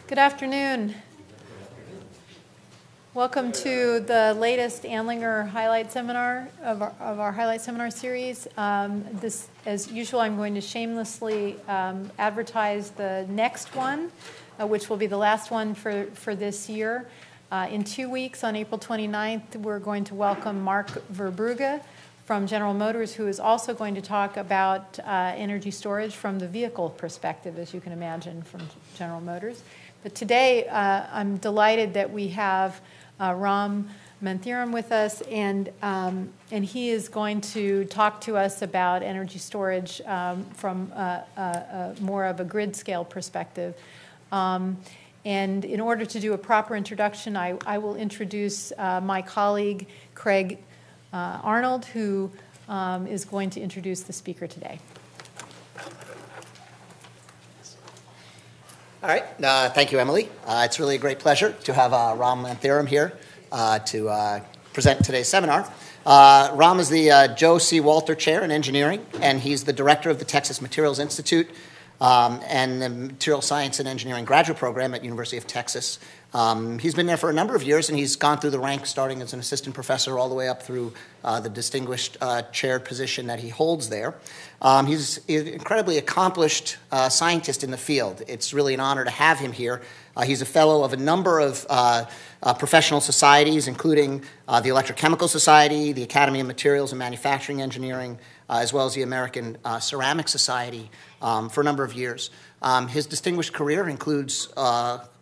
Good afternoon. Welcome to the latest Andlinger Highlight Seminar of our Highlight Seminar series. As usual, I'm going to shamelessly advertise the next one, which will be the last one for this year. In 2 weeks, on April 29th, we're going to welcome Mark Verbrugge from General Motors, who is also going to talk about energy storage from the vehicle perspective, as you can imagine, from General Motors. But today, I'm delighted that we have Ram Manthiram with us, and he is going to talk to us about energy storage from more of a grid scale perspective. And in order to do a proper introduction, I will introduce my colleague, Craig Arnold, who is going to introduce the speaker today. All right. Thank you, Emily. It's really a great pleasure to have Ram Manthiram here to present today's seminar. Ram is the Joe C. Walter Chair in Engineering, and he's the director of the Texas Materials Institute and the Material Science and Engineering Graduate Program at University of Texas. He's been there for a number of years, and he's gone through the ranks starting as an assistant professor all the way up through the distinguished chair position that he holds there. He's an incredibly accomplished scientist in the field. It's really an honor to have him here. He's a fellow of a number of professional societies, including the Electrochemical Society, the Academy of Materials and Manufacturing Engineering, as well as the American Ceramic Society for a number of years. His distinguished career includes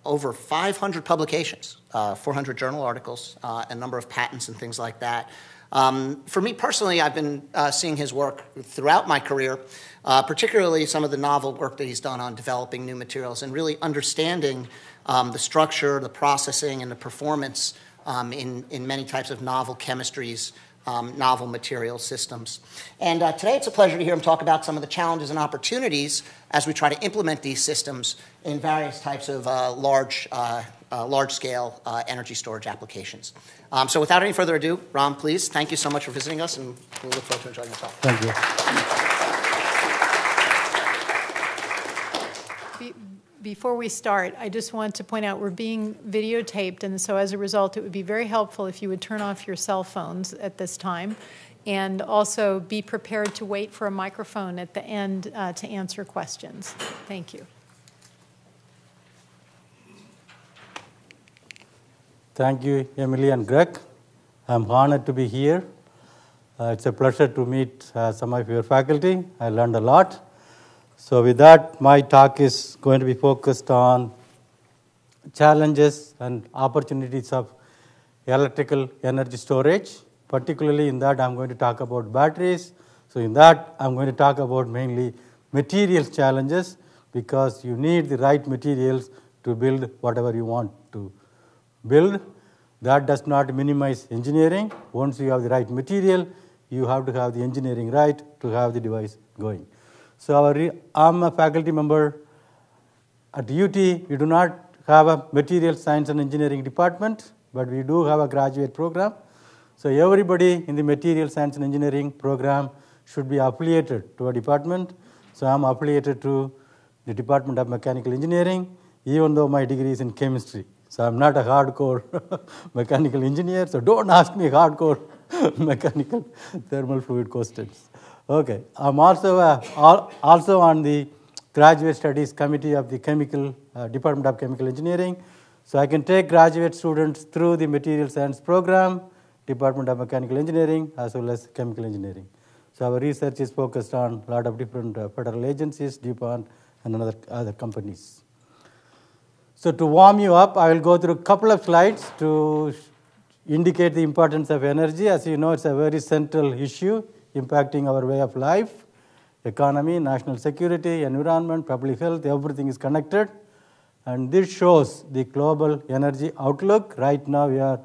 over 500 publications, 400 journal articles, a number of patents and things like that. For me personally, I've been seeing his work throughout my career, particularly some of the novel work that he's done on developing new materials and really understanding the structure, the processing, and the performance in many types of novel chemistries, novel material systems. And today it's a pleasure to hear him talk about some of the challenges and opportunities as we try to implement these systems in various types of large-scale energy storage applications. So without any further ado, Ram, please, thank you so much for visiting us, and we look forward to enjoying your talk. Thank you. Before we start, I just want to point out we're being videotaped, and so as a result, it would be very helpful if you would turn off your cell phones at this time, and also be prepared to wait for a microphone at the end to answer questions. Thank you. Thank you, Emily and Greg. I'm honored to be here. It's a pleasure to meet some of your faculty. I learned a lot. So with that, my talk is going to be focused on challenges and opportunities of electrical energy storage. Particularly in that, I'm going to talk about batteries. So in that, I'm going to talk about mainly materials challenges, because you need the right materials to build whatever you want to build. That does not minimize engineering. Once you have the right material, you have to have the engineering right to have the device going. So I'm a faculty member at UT. We do not have a material science and engineering department, but we do have a graduate program. So everybody in the material science and engineering program should be affiliated to a department. So I'm affiliated to the Department of Mechanical Engineering, even though my degree is in chemistry. So I'm not a hardcore mechanical engineer, so don't ask me hardcore mechanical thermal fluid questions. Okay, I'm also on the Graduate Studies Committee of the Department of Chemical Engineering. So I can take graduate students through the Material Science program, Department of Mechanical Engineering, as well as Chemical Engineering. So our research is focused on a lot of different federal agencies, DuPont, and other companies. So to warm you up, I will go through a couple of slides to indicate the importance of energy. As you know, it's a very central issue impacting our way of life, economy, national security, environment, public health, everything is connected. And this shows the global energy outlook. Right now, we are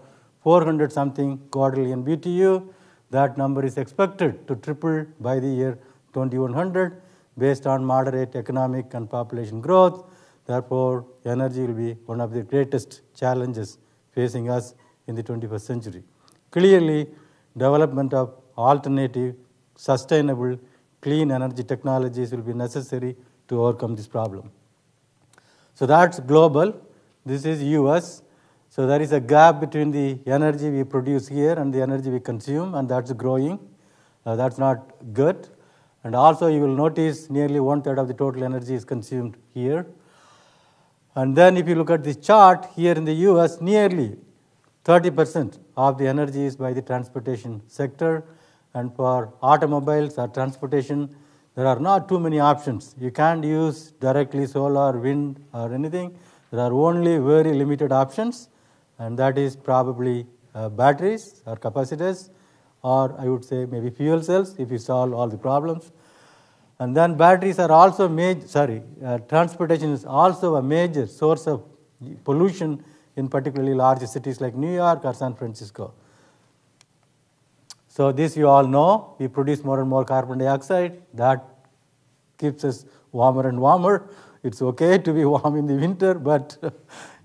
400-something quadrillion BTU. That number is expected to triple by the year 2100 based on moderate economic and population growth. Therefore, energy will be one of the greatest challenges facing us in the 21st century. Clearly, development of alternative, sustainable, clean energy technologies will be necessary to overcome this problem. So that's global. This is US. So there is a gap between the energy we produce here and the energy we consume, and that's growing. That's not good. And also you will notice nearly 1/3 of the total energy is consumed here. And then if you look at this chart, here in the US, nearly 30% of the energy is by the transportation sector. And for automobiles or transportation, there are not too many options. You can't use directly solar, wind, or anything. There are only very limited options, and that is probably batteries or capacitors, or I would say maybe fuel cells if you solve all the problems. And then batteries are also transportation is also a major source of pollution in particularly large cities like New York or San Francisco. So this you all know, we produce more and more carbon dioxide. That keeps us warmer and warmer. It's okay to be warm in the winter, but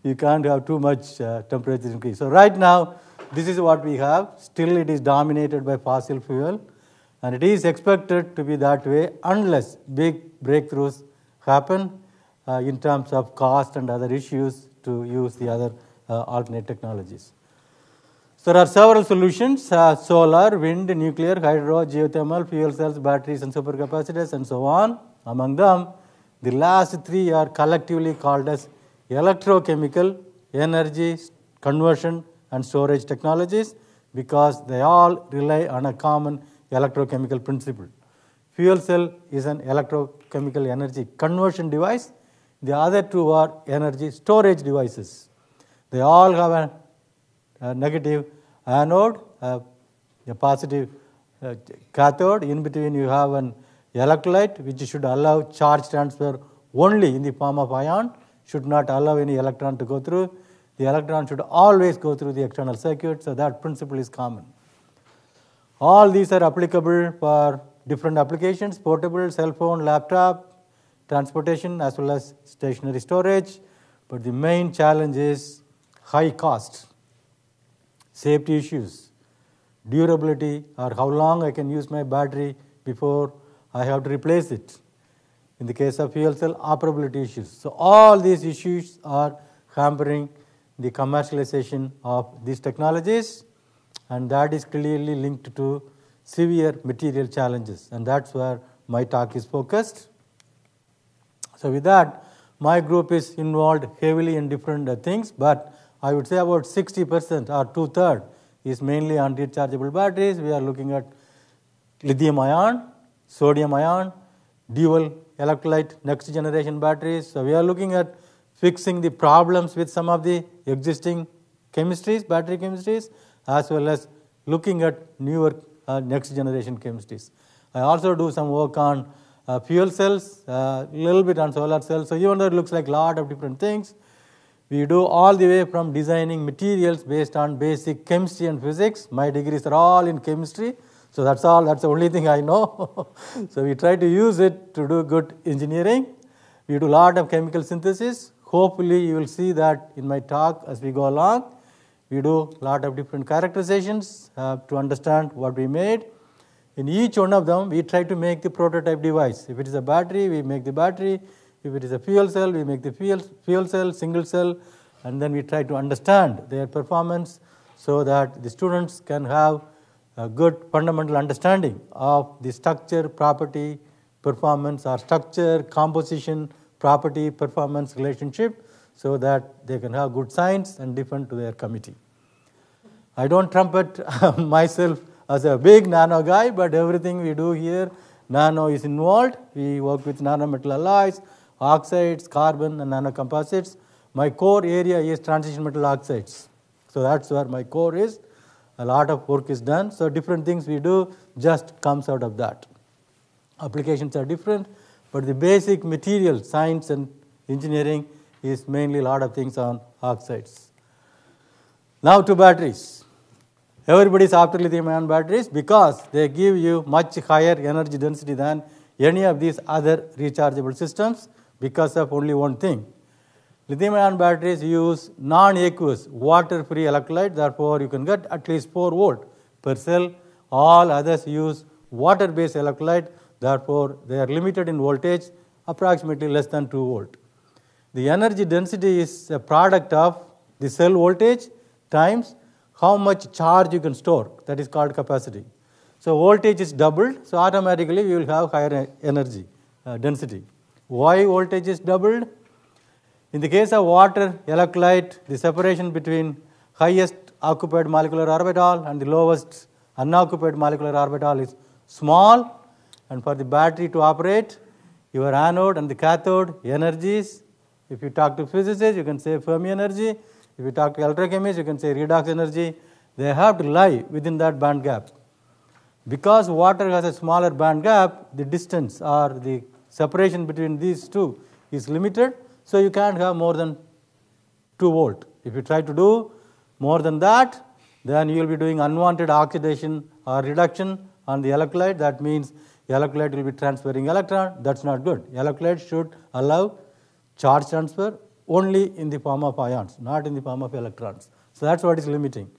you can't have too much temperature increase. So right now, this is what we have. Still it is dominated by fossil fuel, and it is expected to be that way unless big breakthroughs happen in terms of cost and other issues to use the other alternate technologies. So there are several solutions, solar, wind, nuclear, hydro, geothermal, fuel cells, batteries, and supercapacitors, and so on. Among them, the last three are collectively called as electrochemical, energy conversion, and storage technologies because they all rely on a common electrochemical principle. Fuel cell is an electrochemical energy conversion device. The other two are energy storage devices. They all have a negative anode, a positive cathode. In between you have an electrolyte which should allow charge transfer only in the form of ion, should not allow any electron to go through. The electron should always go through the external circuit, so that principle is common. All these are applicable for different applications, portable, cell phone, laptop, transportation, as well as stationary storage. But the main challenge is high cost, safety issues, durability, or how long I can use my battery before I have to replace it. In the case of fuel cell, operability issues. So all these issues are hampering the commercialization of these technologies, and that is clearly linked to severe material challenges, and that's where my talk is focused. So with that, my group is involved heavily in different things, but I would say about 60% or 2/3 is mainly on rechargeable batteries. We are looking at lithium ion, sodium ion, dual electrolyte next generation batteries. So we are looking at fixing the problems with some of the existing chemistries, battery chemistries, as well as looking at newer next generation chemistries. I also do some work on fuel cells, a little bit on solar cells. So even though it looks like a lot of different things, we do all the way from designing materials based on basic chemistry and physics. My degrees are all in chemistry, so that's the only thing I know. So we try to use it to do good engineering. We do a lot of chemical synthesis. Hopefully you will see that in my talk as we go along. We do a lot of different characterizations to understand what we made. In each one of them, we try to make the prototype device. If it is a battery, we make the battery. If it is a fuel cell, we make the fuel cell, single cell, and then we try to understand their performance so that the students can have a good fundamental understanding of the structure, property, performance, or structure, composition, property, performance relationship so that they can have good science and defend to their committee. I don't trumpet myself as a big nano guy, but everything we do here, nano is involved. We work with nanometal alloys, oxides, carbon, and nanocomposites. My core area is transition metal oxides. So that's where my core is. A lot of work is done. So different things we do just comes out of that. Applications are different, but the basic material science and engineering is mainly a lot of things on oxides. Now to batteries. Everybody is after lithium-ion batteries because they give you much higher energy density than any of these other rechargeable systems because of only one thing. Lithium-ion batteries use non-aqueous, water-free electrolyte, therefore you can get at least 4 volt per cell. All others use water-based electrolyte, therefore they are limited in voltage, approximately less than 2 volt. The energy density is a product of the cell voltage times how much charge you can store. That is called capacity. So voltage is doubled, so automatically you will have higher energy density. Why voltage is doubled? In the case of water, electrolyte, the separation between highest occupied molecular orbital and the lowest unoccupied molecular orbital is small, and for the battery to operate, your anode and the cathode energies, if you talk to physicists, you can say Fermi energy. If you talk to electrochemists, you can say redox energy. They have to lie within that band gap. Because water has a smaller band gap, the distance or the separation between these two is limited, so you can't have more than 2 volt. If you try to do more than that, then you will be doing unwanted oxidation or reduction on the electrolyte. That means electrolyte will be transferring electron. That's not good. Electrolyte should allow charge transfer only in the form of ions, not in the form of electrons. So that's what is limiting.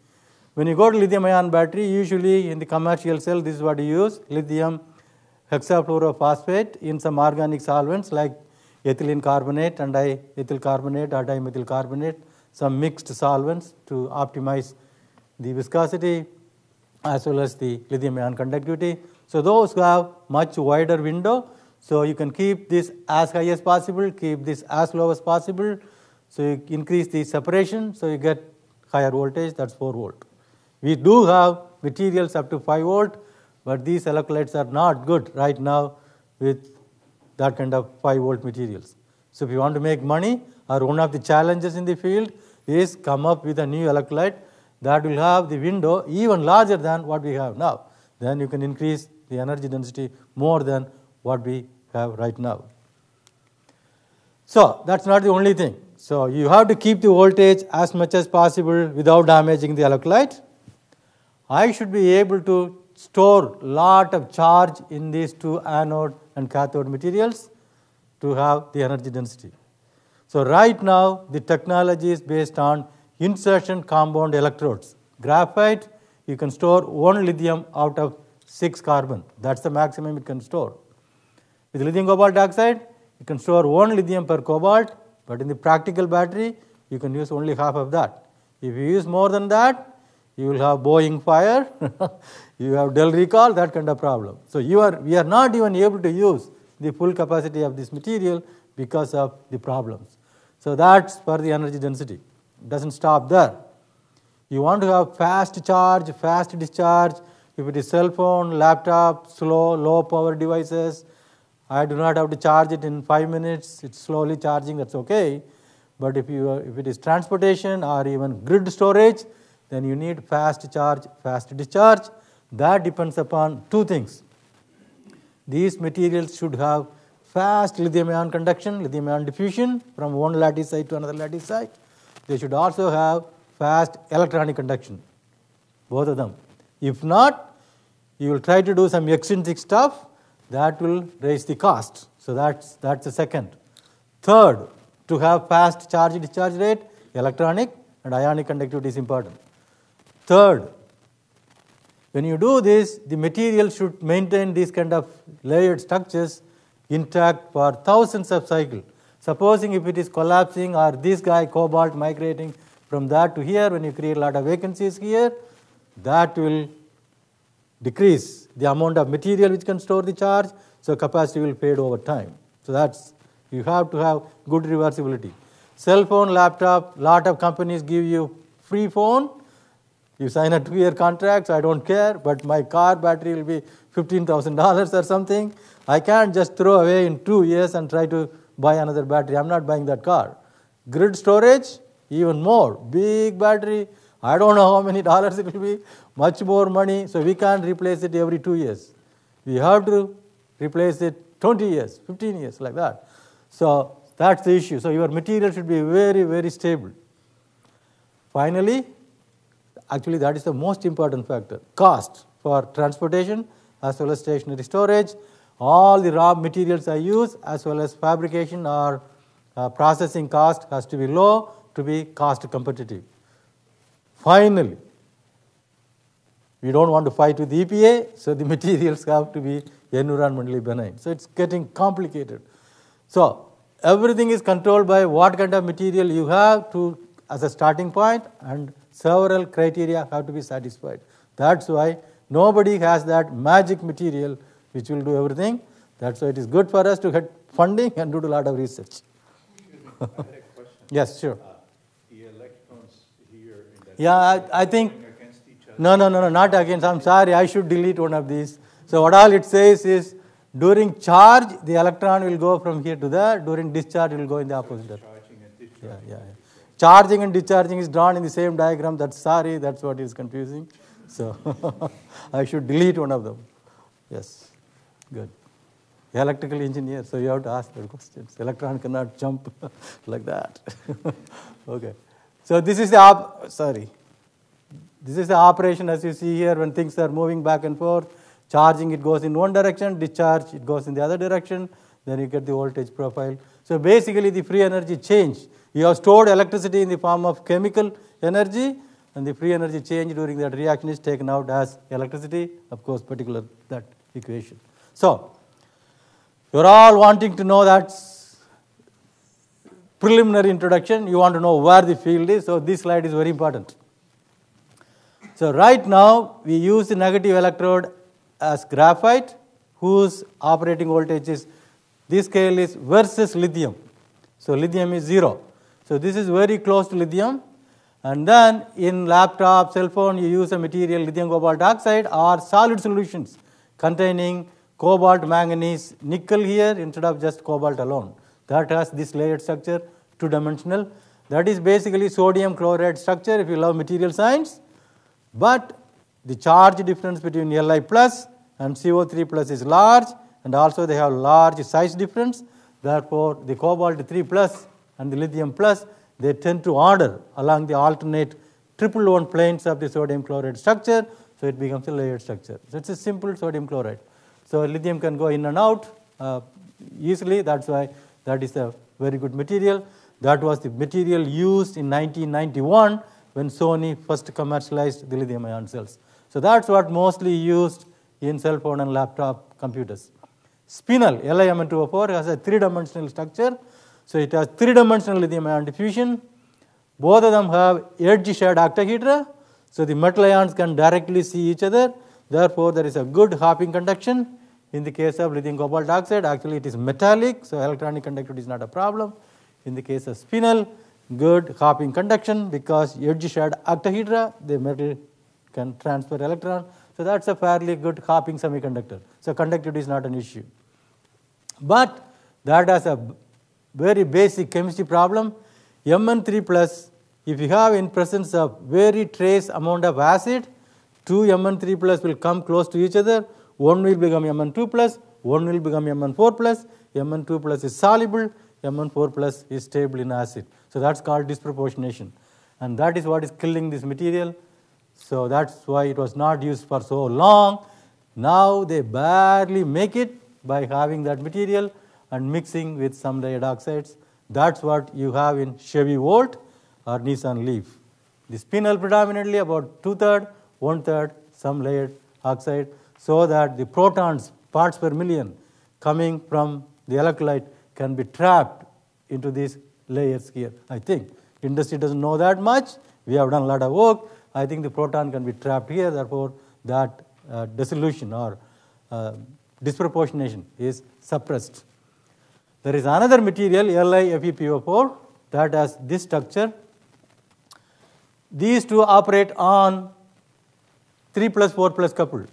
When you go to lithium-ion battery, usually in the commercial cell, this is what you use, lithium hexafluorophosphate in some organic solvents like ethylene carbonate and diethyl carbonate or dimethyl carbonate, some mixed solvents to optimize the viscosity as well as the lithium-ion conductivity. So those have much wider window. So you can keep this as high as possible, keep this as low as possible. So you increase the separation, so you get higher voltage, that's 4 volt. We do have materials up to 5 volt, but these electrolytes are not good right now with that kind of 5 volt materials. So if you want to make money, or one of the challenges in the field is come up with a new electrolyte that will have the window even larger than what we have now. Then you can increase the energy density more than what we have right now. So that's not the only thing. So you have to keep the voltage as much as possible without damaging the electrolyte. I should be able to store lot of charge in these two anode and cathode materials to have the energy density. So right now the technology is based on insertion compound electrodes. Graphite, you can store 1 lithium out of 6 carbon. That's the maximum it can store. With lithium cobalt dioxide, you can store 1 lithium per cobalt, but in the practical battery, you can use only half of that. If you use more than that, you will have Boeing fire, you have Dell recall, that kind of problem. So we are not even able to use the full capacity of this material because of the problems. So that's for the energy density. It doesn't stop there. You want to have fast charge, fast discharge. If it is cell phone, laptop, slow, low power devices, I do not have to charge it in 5 minutes, it's slowly charging, that's okay. But if it is transportation or even grid storage, then you need fast charge, fast discharge. That depends upon 2 things. These materials should have fast lithium-ion conduction, lithium-ion diffusion from one lattice site to another lattice site. They should also have fast electronic conduction, both of them. If not, you will try to do some extrinsic stuff that will raise the cost. So that's the second. Third, to have fast charge discharge rate, electronic and ionic conductivity is important. Third, when you do this, the material should maintain these kind of layered structures intact for thousands of cycles. Supposing if it is collapsing or this guy cobalt migrating from that to here, when you create a lot of vacancies here, that will decrease the amount of material which can store the charge, so capacity will fade over time. So that's, you have to have good reversibility. Cell phone, laptop, lot of companies give you free phone. You sign a 2-year contract, so I don't care, but my car battery will be $15,000 or something. I can't just throw away in 2 years and try to buy another battery. I'm not buying that car. Grid storage, even more. Big battery, I don't know how many dollars it will be, much more money, so we can't replace it every 2 years. We have to replace it 20 years, 15 years, like that. So that's the issue. So your material should be very, very stable. Finally, actually that is the most important factor, cost for transportation as well as stationary storage. All the raw materials I use as well as fabrication or processing cost has to be low to be cost competitive. Finally, we don't want to fight with the EPA, so the materials have to be environmentally benign. So it's getting complicated. So everything is controlled by what kind of material you have to as a starting point, and several criteria have to be satisfied. That's why nobody has that magic material which will do everything. That's why it is good for us to get funding and do a lot of research. I had a question. Yes, sure. The electrons here in that Yeah, I think, against each other. no, not against. I'm sorry, I should delete one of these. So what all it says is, during charge, the electron will go from here to there. During discharge, it will go in the opposite direction. Charging and discharging. Yeah. Charging and discharging is drawn in the same diagram. That's what is confusing. So I should delete one of them. Yes, good. Electrical engineer, so you have to ask the questions. Electron cannot jump like that. Okay. So this is the This is the operation as you see here when things are moving back and forth. Charging, it goes in one direction. Discharge, it goes in the other direction. Then you get the voltage profile. So basically the free energy change. You have stored electricity in the form of chemical energy, and the free energy change during that reaction is taken out as electricity, of course, particular that equation. So you're all wanting to know that preliminary introduction. You want to know where the field is. So this slide is very important. So right now we use the negative electrode as graphite, whose operating voltage is, this scale is versus lithium. So lithium is 0. So this is very close to lithium. And then in laptop, cell phone, you use a material lithium cobalt oxide or solid solutions containing cobalt, manganese, nickel here instead of just cobalt alone. That has this layered structure, two-dimensional. That is basically sodium chloride structure if you love material science. But the charge difference between Li plus and CO3 plus is large, and also they have large size difference. Therefore, the cobalt 3 plus and the lithium plus, they tend to order along the alternate triple bond planes of the sodium chloride structure, so it becomes a layered structure. So it's a simple sodium chloride. So lithium can go in and out easily. That's why that is a very good material. That was the material used in 1991 when Sony first commercialized the lithium ion cells. So that's what mostly used in cell phone and laptop computers. Spinel, LiMn2O4, has a three-dimensional structure. So it has three-dimensional lithium ion diffusion. Both of them have edge-shared octahedra. So the metal ions can directly see each other. Therefore, there is a good hopping conduction. In the case of lithium cobalt oxide, actually it is metallic, so electronic conductivity is not a problem. In the case of spinel, good hopping conduction because edge-shared octahedra, the metal can transfer electron. So that's a fairly good hopping semiconductor. So conductivity is not an issue. But that has a very basic chemistry problem. Mn3 plus, if you have in presence of very trace amount of acid, two Mn3 plus will come close to each other. One will become Mn2 plus, one will become Mn4 plus. Mn2 plus is soluble, Mn4 plus is stable in acid. So that's called disproportionation. And that is what is killing this material. So that's why it was not used for so long. Now they barely make it by having that material and mixing with some layered oxides. That's what you have in Chevy Volt or Nissan Leaf. The spinel predominantly about 2/3, 1/3 some layered oxide, so that the protons, parts per million, coming from the electrolyte can be trapped into these layers here. I think industry doesn't know that much. We have done a lot of work. I think the proton can be trapped here. Therefore, that dissolution or disproportionation is suppressed. There is another material, LiFePO4, that has this structure. These two operate on 3 plus 4 plus coupled.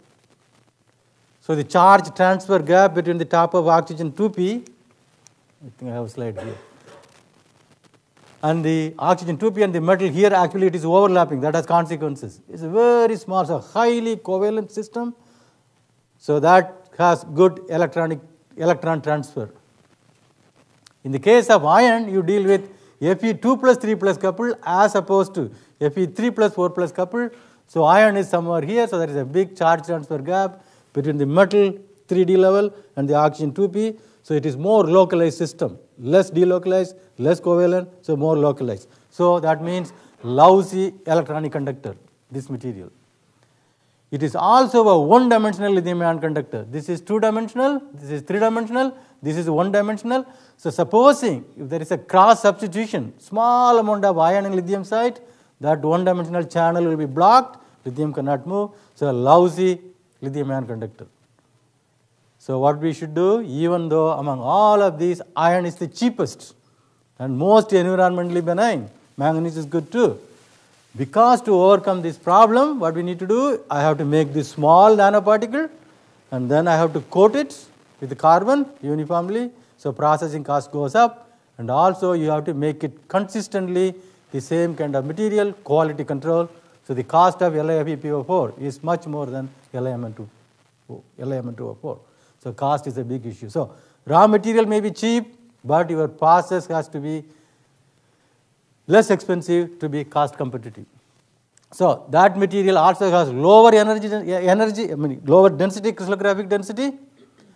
So the charge transfer gap between the top of oxygen 2p, I think I have a slide here, and the oxygen 2p and the metal here, actually it is overlapping. That has consequences. It's a very small, so highly covalent system. So that has good electron transfer. In the case of iron, you deal with Fe2 plus 3 plus coupled as opposed to Fe3 plus 4 plus coupled. So iron is somewhere here, so there is a big charge transfer gap between the metal 3D level and the oxygen 2p. So it is more localized system, less delocalized, less covalent, so more localized. So that means lousy electronic conductor, this material. It is also a one-dimensional lithium-ion conductor. This is two-dimensional, this is three-dimensional, this is one-dimensional. So supposing if there is a cross-substitution, small amount of ion in lithium site, that one-dimensional channel will be blocked, lithium cannot move, so a lousy lithium-ion conductor. So what we should do, even though among all of these, iron is the cheapest and most environmentally benign, manganese is good too. Because to overcome this problem, what we need to do, I have to make this small nanoparticle and then I have to coat it with the carbon uniformly, so processing cost goes up, and also you have to make it consistently the same kind of material, quality control, so the cost of LiFePO4 is much more than LiMn2O4. So cost is a big issue. So raw material may be cheap, but your process has to be less expensive to be cost competitive. So that material also has lower lower density, crystallographic density,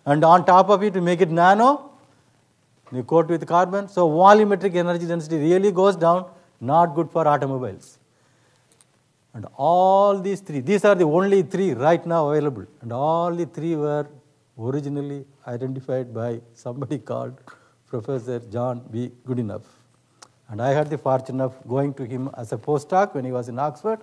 and on top of it to make it nano, you coat with carbon. So volumetric energy density really goes down, not good for automobiles. And all these three, these are the only three right now available, and all the three were originally identified by somebody called Professor John B. Goodenough. And I had the fortune of going to him as a postdoc when he was in Oxford.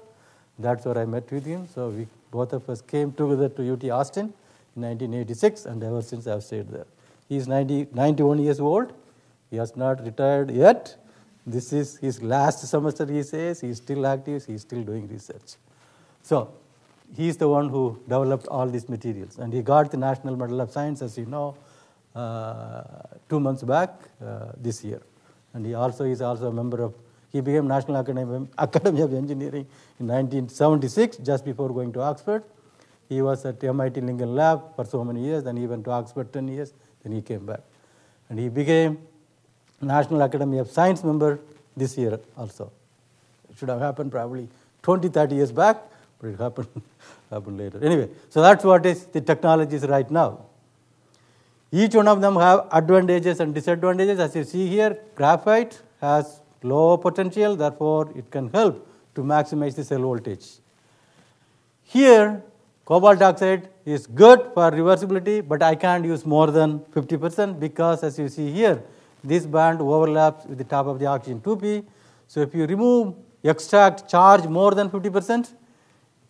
That's where I met with him. So we both of us came together to UT Austin in 1986, and ever since I have stayed there. He is 91 years old. He has not retired yet. This is his last semester, he says. He is still active. He is still doing research. So he is the one who developed all these materials. And he got the National Medal of Science, as you know, 2 months back this year. And he is also a member of, he became National Academy of Engineering in 1976, just before going to Oxford. He was at MIT Lincoln Lab for so many years, then he went to Oxford 10 years, then he came back. And he became National Academy of Science member this year also. It should have happened probably 20, 30 years back, but it happened later. Anyway, so that's what is the technologies right now. Each one of them have advantages and disadvantages. As you see here, graphite has low potential, therefore it can help to maximize the cell voltage. Here, cobalt oxide is good for reversibility, but I can't use more than 50% because, as you see here, this band overlaps with the top of the oxygen 2p. So if you extract charge more than 50%,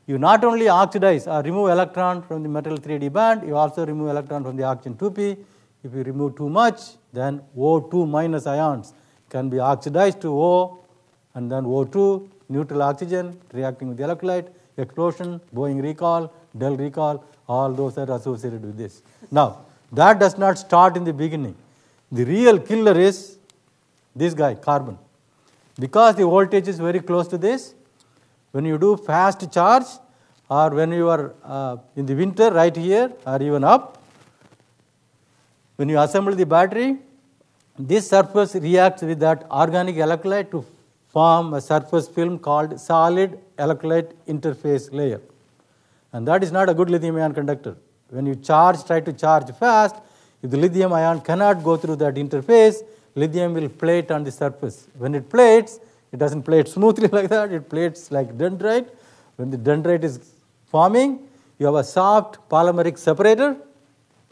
you not only oxidize or remove electron from the metal 3d band, you also remove electron from the oxygen 2p. If you remove too much, then O2 minus ions can be oxidized to O, and then O2, neutral oxygen reacting with the electrolyte, explosion, Boeing recall, Dell recall, all those are associated with this. Now, that does not start in the beginning. The real killer is this guy, carbon. Because the voltage is very close to this, when you do fast charge, or when you are in the winter right here, or even up, when you assemble the battery, this surface reacts with that organic electrolyte to form a surface film called solid electrolyte interface layer. And that is not a good lithium-ion conductor. When you try to charge fast, if the lithium ion cannot go through that interface, lithium will plate on the surface. When it plates, it doesn't plate smoothly like that, it plates like dendrite. When the dendrite is forming, you have a soft polymeric separator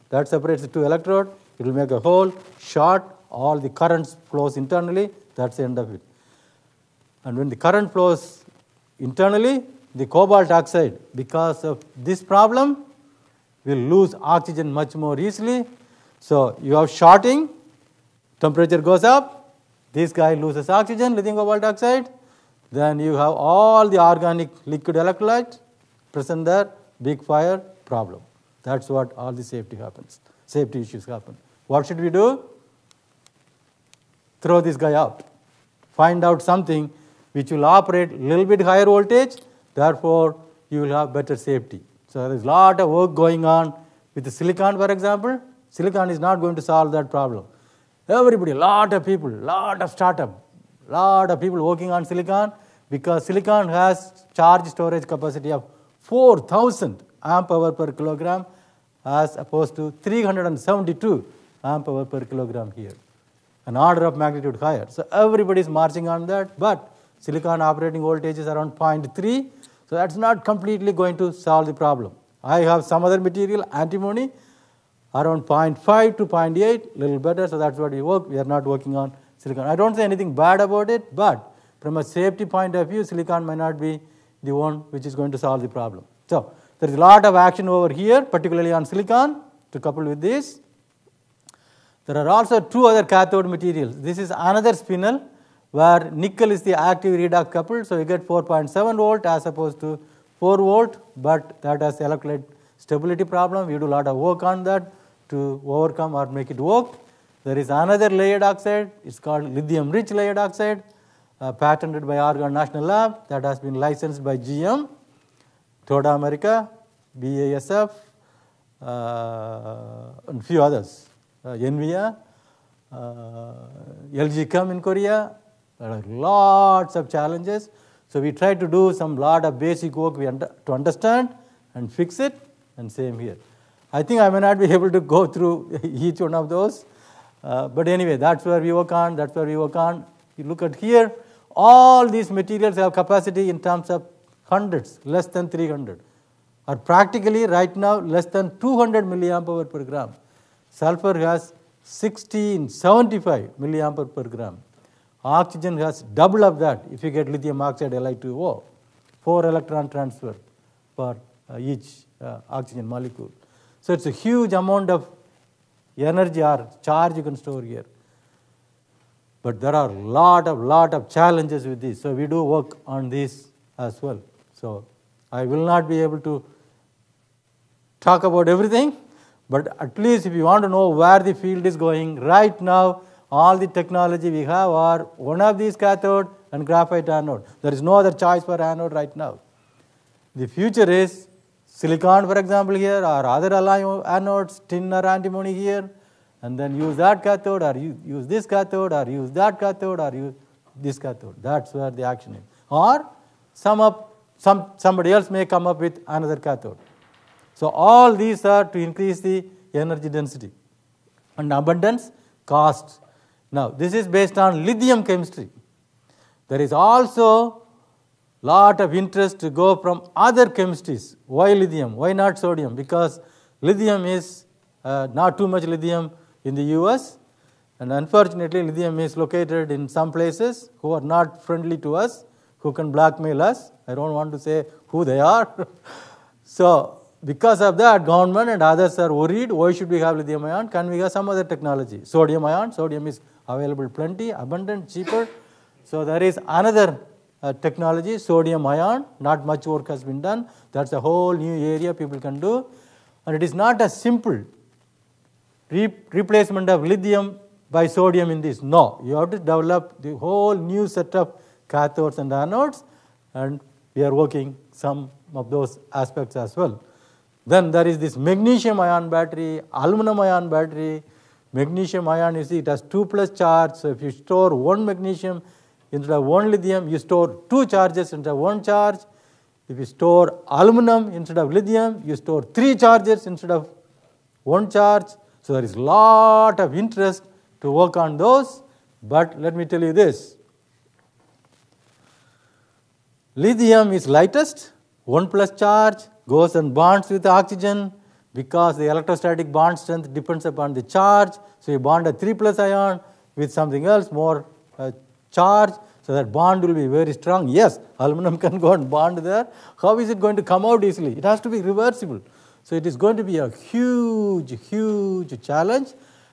that separates the two electrodes. It will make a hole, short, all the currents flows internally, that's the end of it. And when the current flows internally, the cobalt oxide, because of this problem, will lose oxygen much more easily. So you have shorting, temperature goes up, this guy loses oxygen, lithium cobalt oxide, then you have all the organic liquid electrolyte present there, big fire, problem. That's what all the safety issues happen. What should we do? Throw this guy out. Find out something which will operate a little bit higher voltage, therefore you will have better safety. So there is a lot of work going on with the silicon, for example. Silicon is not going to solve that problem. Everybody, a lot of people, lot of startup, lot of people working on silicon, because silicon has charge storage capacity of 4,000 amp hour per kilogram as opposed to 372 amp hour per kilogram here, an order of magnitude higher. So everybody is marching on that, but silicon operating voltage is around 0.3, So that's not completely going to solve the problem. I have some other material, antimony, around 0.5 to 0.8, little better, so that's what we work. We are not working on silicon. I don't say anything bad about it, but from a safety point of view, silicon might not be the one which is going to solve the problem. So there is a lot of action over here, particularly on silicon, to couple with this. There are also two other cathode materials. This is another spinel where nickel is the active redox coupled, so you get 4.7 volt as opposed to 4 volt, but that has electrolyte stability problem. We do a lot of work on that to overcome or make it work. There is another layered oxide, it's called lithium rich layered oxide, patented by Argonne National Lab, that has been licensed by GM, Toda America, BASF, and a few others, NVIDIA, LG Chem in Korea. There are lots of challenges. So we try to do some lot of basic work to understand and fix it, and same here. I think I may not be able to go through each one of those, but anyway, that's where we work on, that's where we work on. You look at here, all these materials have capacity in terms of hundreds, less than 300, or practically right now less than 200 milliamp hour per gram. Sulfur has 1675 milliampere per gram. Oxygen has double of that if you get lithium oxide Li2O, 4 electron transfer for each oxygen molecule. So it's a huge amount of energy or charge you can store here. But there are lot of challenges with this. So we do work on this as well. So I will not be able to talk about everything, but at least if you want to know where the field is going, right now all the technology we have are one of these cathode and graphite anode. There is no other choice for anode right now. The future is silicon, for example, here, or other alloy anodes, tin or antimony here, and then use that cathode, or use this cathode, or use that cathode, or use this cathode. That's where the action is. Or somebody else may come up with another cathode. So all these are to increase the energy density and abundance, cost. Now this is based on lithium chemistry. There is also lot of interest to go from other chemistries. Why lithium? Why not sodium? Because lithium is not too much lithium in the US, and unfortunately lithium is located in some places who are not friendly to us, who can blackmail us. I don't want to say who they are. So because of that, government and others are worried, why should we have lithium ion? Can we have some other technology? Sodium ion. Sodium is available plenty, abundant, cheaper. So there is another technology, sodium ion. Not much work has been done. That's a whole new area people can do. And it is not a simple replacement of lithium by sodium in this. No, you have to develop the whole new set of cathodes and anodes, and we are working some of those aspects as well. Then there is this magnesium ion battery, aluminum ion battery. Magnesium ion, you see, it has 2+ charge. So if you store one magnesium instead of one lithium, you store 2 charges instead of 1 charge. If you store aluminum instead of lithium, you store 3 charges instead of 1 charge. So there is lot of interest to work on those. But let me tell you this. Lithium is lightest, 1+ charge, goes and bonds with oxygen because the electrostatic bond strength depends upon the charge. So you bond a 3+ ion with something else, more charge, so that bond will be very strong. Yes, aluminum can go and bond there. How is it going to come out easily? It has to be reversible. So it is going to be a huge challenge,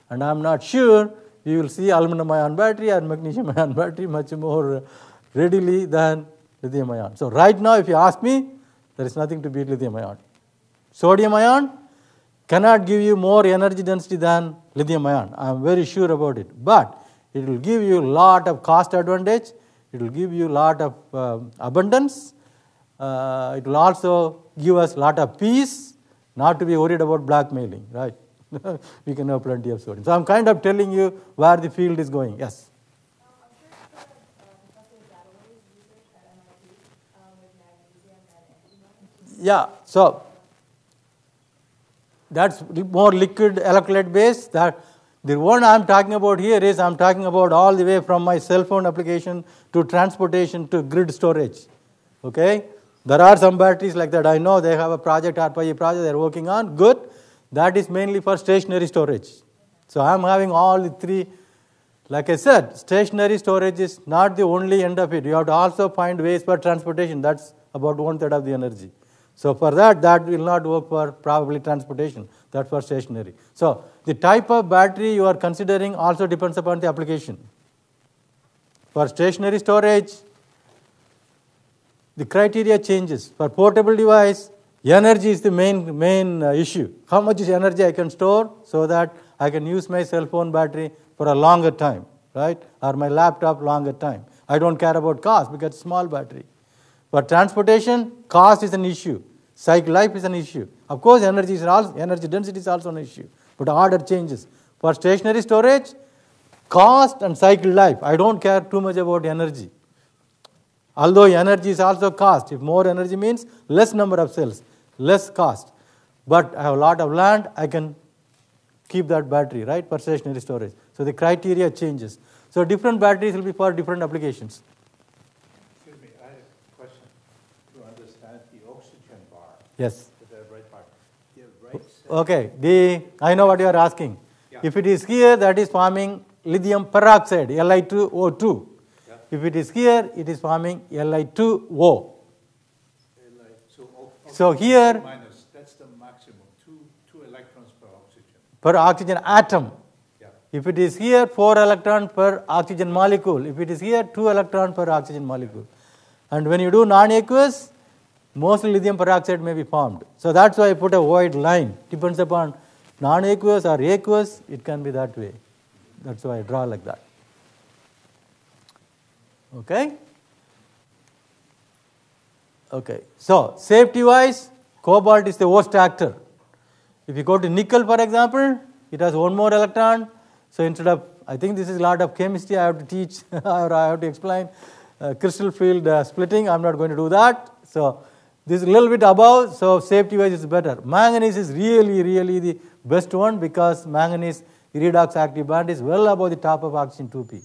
and I'm not sure we will see aluminum ion battery or magnesium ion battery much more readily than lithium ion. So right now, if you ask me, there is nothing to beat lithium ion. Sodium ion cannot give you more energy density than lithium ion. I am very sure about it. But it will give you a lot of cost advantage. It will give you a lot of abundance. It will also give us a lot of peace, not to be worried about blackmailing, right? We can have plenty of sodium. So I'm kind of telling you where the field is going. Yes? Yeah, so that's more liquid electrolyte based. That the one I'm talking about here is I'm talking about all the way from my cell phone application to transportation to grid storage. Okay, There are some batteries like that. I know they have a project, ARPA-E project they're working on. Good. That is mainly for stationary storage. So I'm having all the three. Like I said, stationary storage is not the only end of it. You have to also find ways for transportation. That's about 1/3 of the energy. So for that will not work for probably transportation. That's for stationary. So the type of battery you are considering also depends upon the application. For stationary storage, the criteria changes. For portable device, energy is the main issue. How much is energy I can store so that I can use my cell phone battery for a longer time, right? Or my laptop longer time. I don't care about cost because it's small battery. For transportation, cost is an issue. Cycle life is an issue. Of course, energy density is also an issue, but order changes. For stationary storage, cost and cycle life. I don't care too much about energy. Although energy is also cost. If more energy means less number of cells, less cost. But I have a lot of land, I can keep that battery, right, for stationary storage. So the criteria changes. So different batteries will be for different applications. Excuse me, I have a question to understand the oxygen bar. Yes. The right part. The right side. Okay, I know what you are asking. Yeah. If it is here, that is forming lithium peroxide, Li2O2. Yeah. If it is here, it is forming Li2O. So here, Minus, that's the maximum, two electrons per oxygen. per oxygen atom. Yeah. If it is here, 4 electrons per oxygen molecule. If it is here, 2 electrons per oxygen molecule. And when you do non-aqueous, mostly lithium peroxide may be formed. So that's why I put a wide line. Depends upon non-aqueous or aqueous, it can be that way. That's why I draw like that. Okay? Okay. So safety-wise, cobalt is the worst actor. If you go to nickel, for example, it has one more electron. So instead of, I think this is a lot of chemistry I have to teach or I have to explain crystal field splitting. I'm not going to do that. So this is a little bit above, so safety-wise is better. Manganese is really the best one because manganese redox active band is well above the top of oxygen 2p.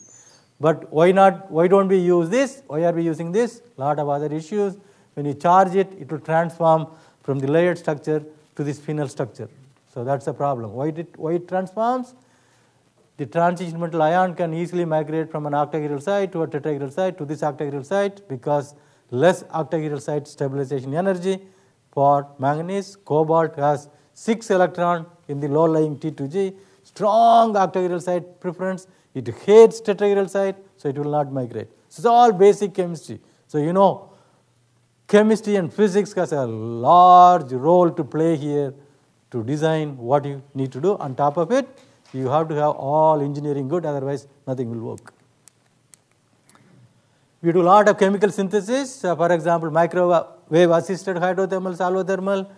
But why not? Why don't we use this? Why are we using this? Lot of other issues. When you charge it, it will transform from the layered structure to this phenol structure. So that's the problem. Why it transforms? The transition metal ion can easily migrate from an octahedral site to a tetrahedral site to this octahedral site because less octahedral site stabilization energy. For manganese, cobalt has 6 electrons in the low-lying T2G, strong octahedral site preference. It hates tetrahedral site, so it will not migrate. So it's all basic chemistry. So you know, chemistry and physics has a large role to play here to design what you need to do. On top of it, you have to have all engineering good, otherwise nothing will work. We do a lot of chemical synthesis. For example, microwave assisted hydrothermal, solvothermal,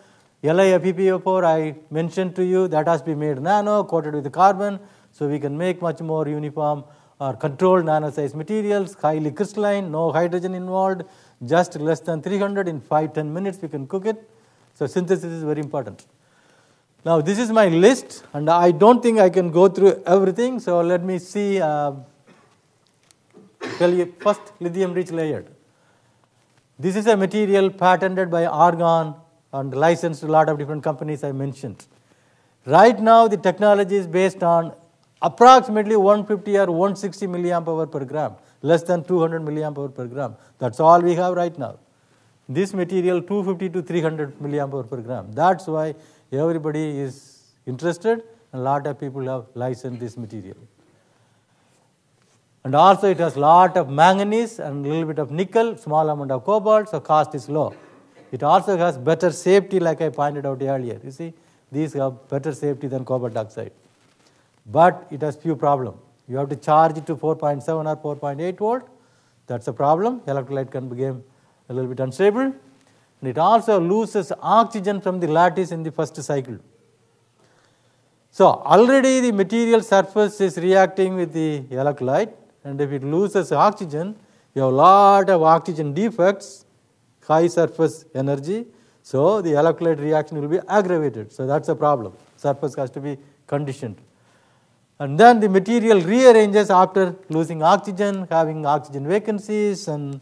LiFePO4 I mentioned to you, that has to be made nano, coated with carbon, so we can make much more uniform or controlled nano-sized materials, highly crystalline, no hydrogen involved, just less than 300 in 5-10 minutes we can cook it. So synthesis is very important. Now this is my list, and I don't think I can go through everything, so let me see. Tell you first, lithium rich layered. This is a material patented by Argonne and licensed to a lot of different companies I mentioned. Right now the technology is based on approximately 150 or 160 milliamp hour per gram, less than 200 milliamp hour per gram. That's all we have right now. This material 250 to 300 milliamp hour per gram. That's why everybody is interested, and a lot of people have licensed this material. And also it has a lot of manganese and a little bit of nickel, small amount of cobalt, so cost is low. It also has better safety, like I pointed out earlier. You see, these have better safety than cobalt oxide. But it has few problems. You have to charge it to 4.7 or 4.8 volt. That's a problem. Electrolyte can become a little bit unstable. And it also loses oxygen from the lattice in the first cycle. So already the material surface is reacting with the electrolyte, and if it loses oxygen, you have a lot of oxygen defects, high surface energy, so the electrolyte reaction will be aggravated. So that's a problem. Surface has to be conditioned. And then the material rearranges after losing oxygen, having oxygen vacancies and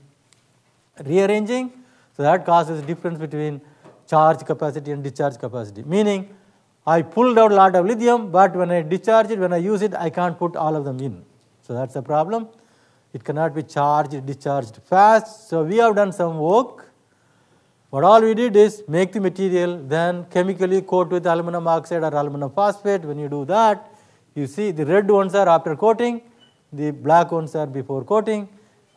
rearranging. So that causes difference between charge capacity and discharge capacity. Meaning, I pulled out a lot of lithium, but when I discharge it, when I use it, I can't put all of them in. So that's the problem. It cannot be charged, discharged fast. So we have done some work. What all we did is make the material, then chemically coat with aluminum oxide or aluminum phosphate. When you do that, you see the red ones are after coating, the black ones are before coating.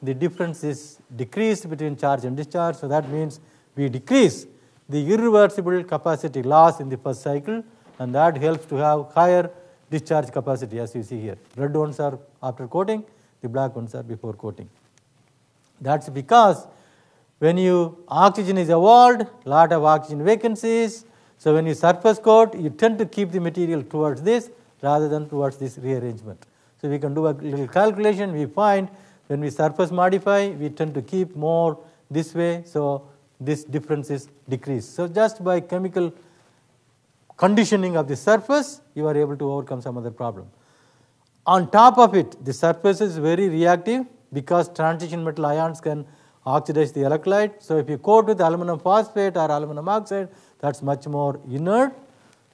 The difference is decreased between charge and discharge. So that means we decrease the irreversible capacity loss in the first cycle, and that helps to have higher discharge capacity, as you see here. Red ones are after coating, the black ones are before coating. That's because when oxygen is evolved, lot of oxygen vacancies. So when you surface coat, you tend to keep the material towards this rather than towards this rearrangement. So we can do a little calculation. We find when we surface modify, we tend to keep more this way. So this difference is decreased. So just by chemical conditioning of the surface, you are able to overcome some other problem. On top of it, the surface is very reactive because transition metal ions can oxidize the electrolyte. So if you coat with aluminum phosphate or aluminum oxide, that's much more inert.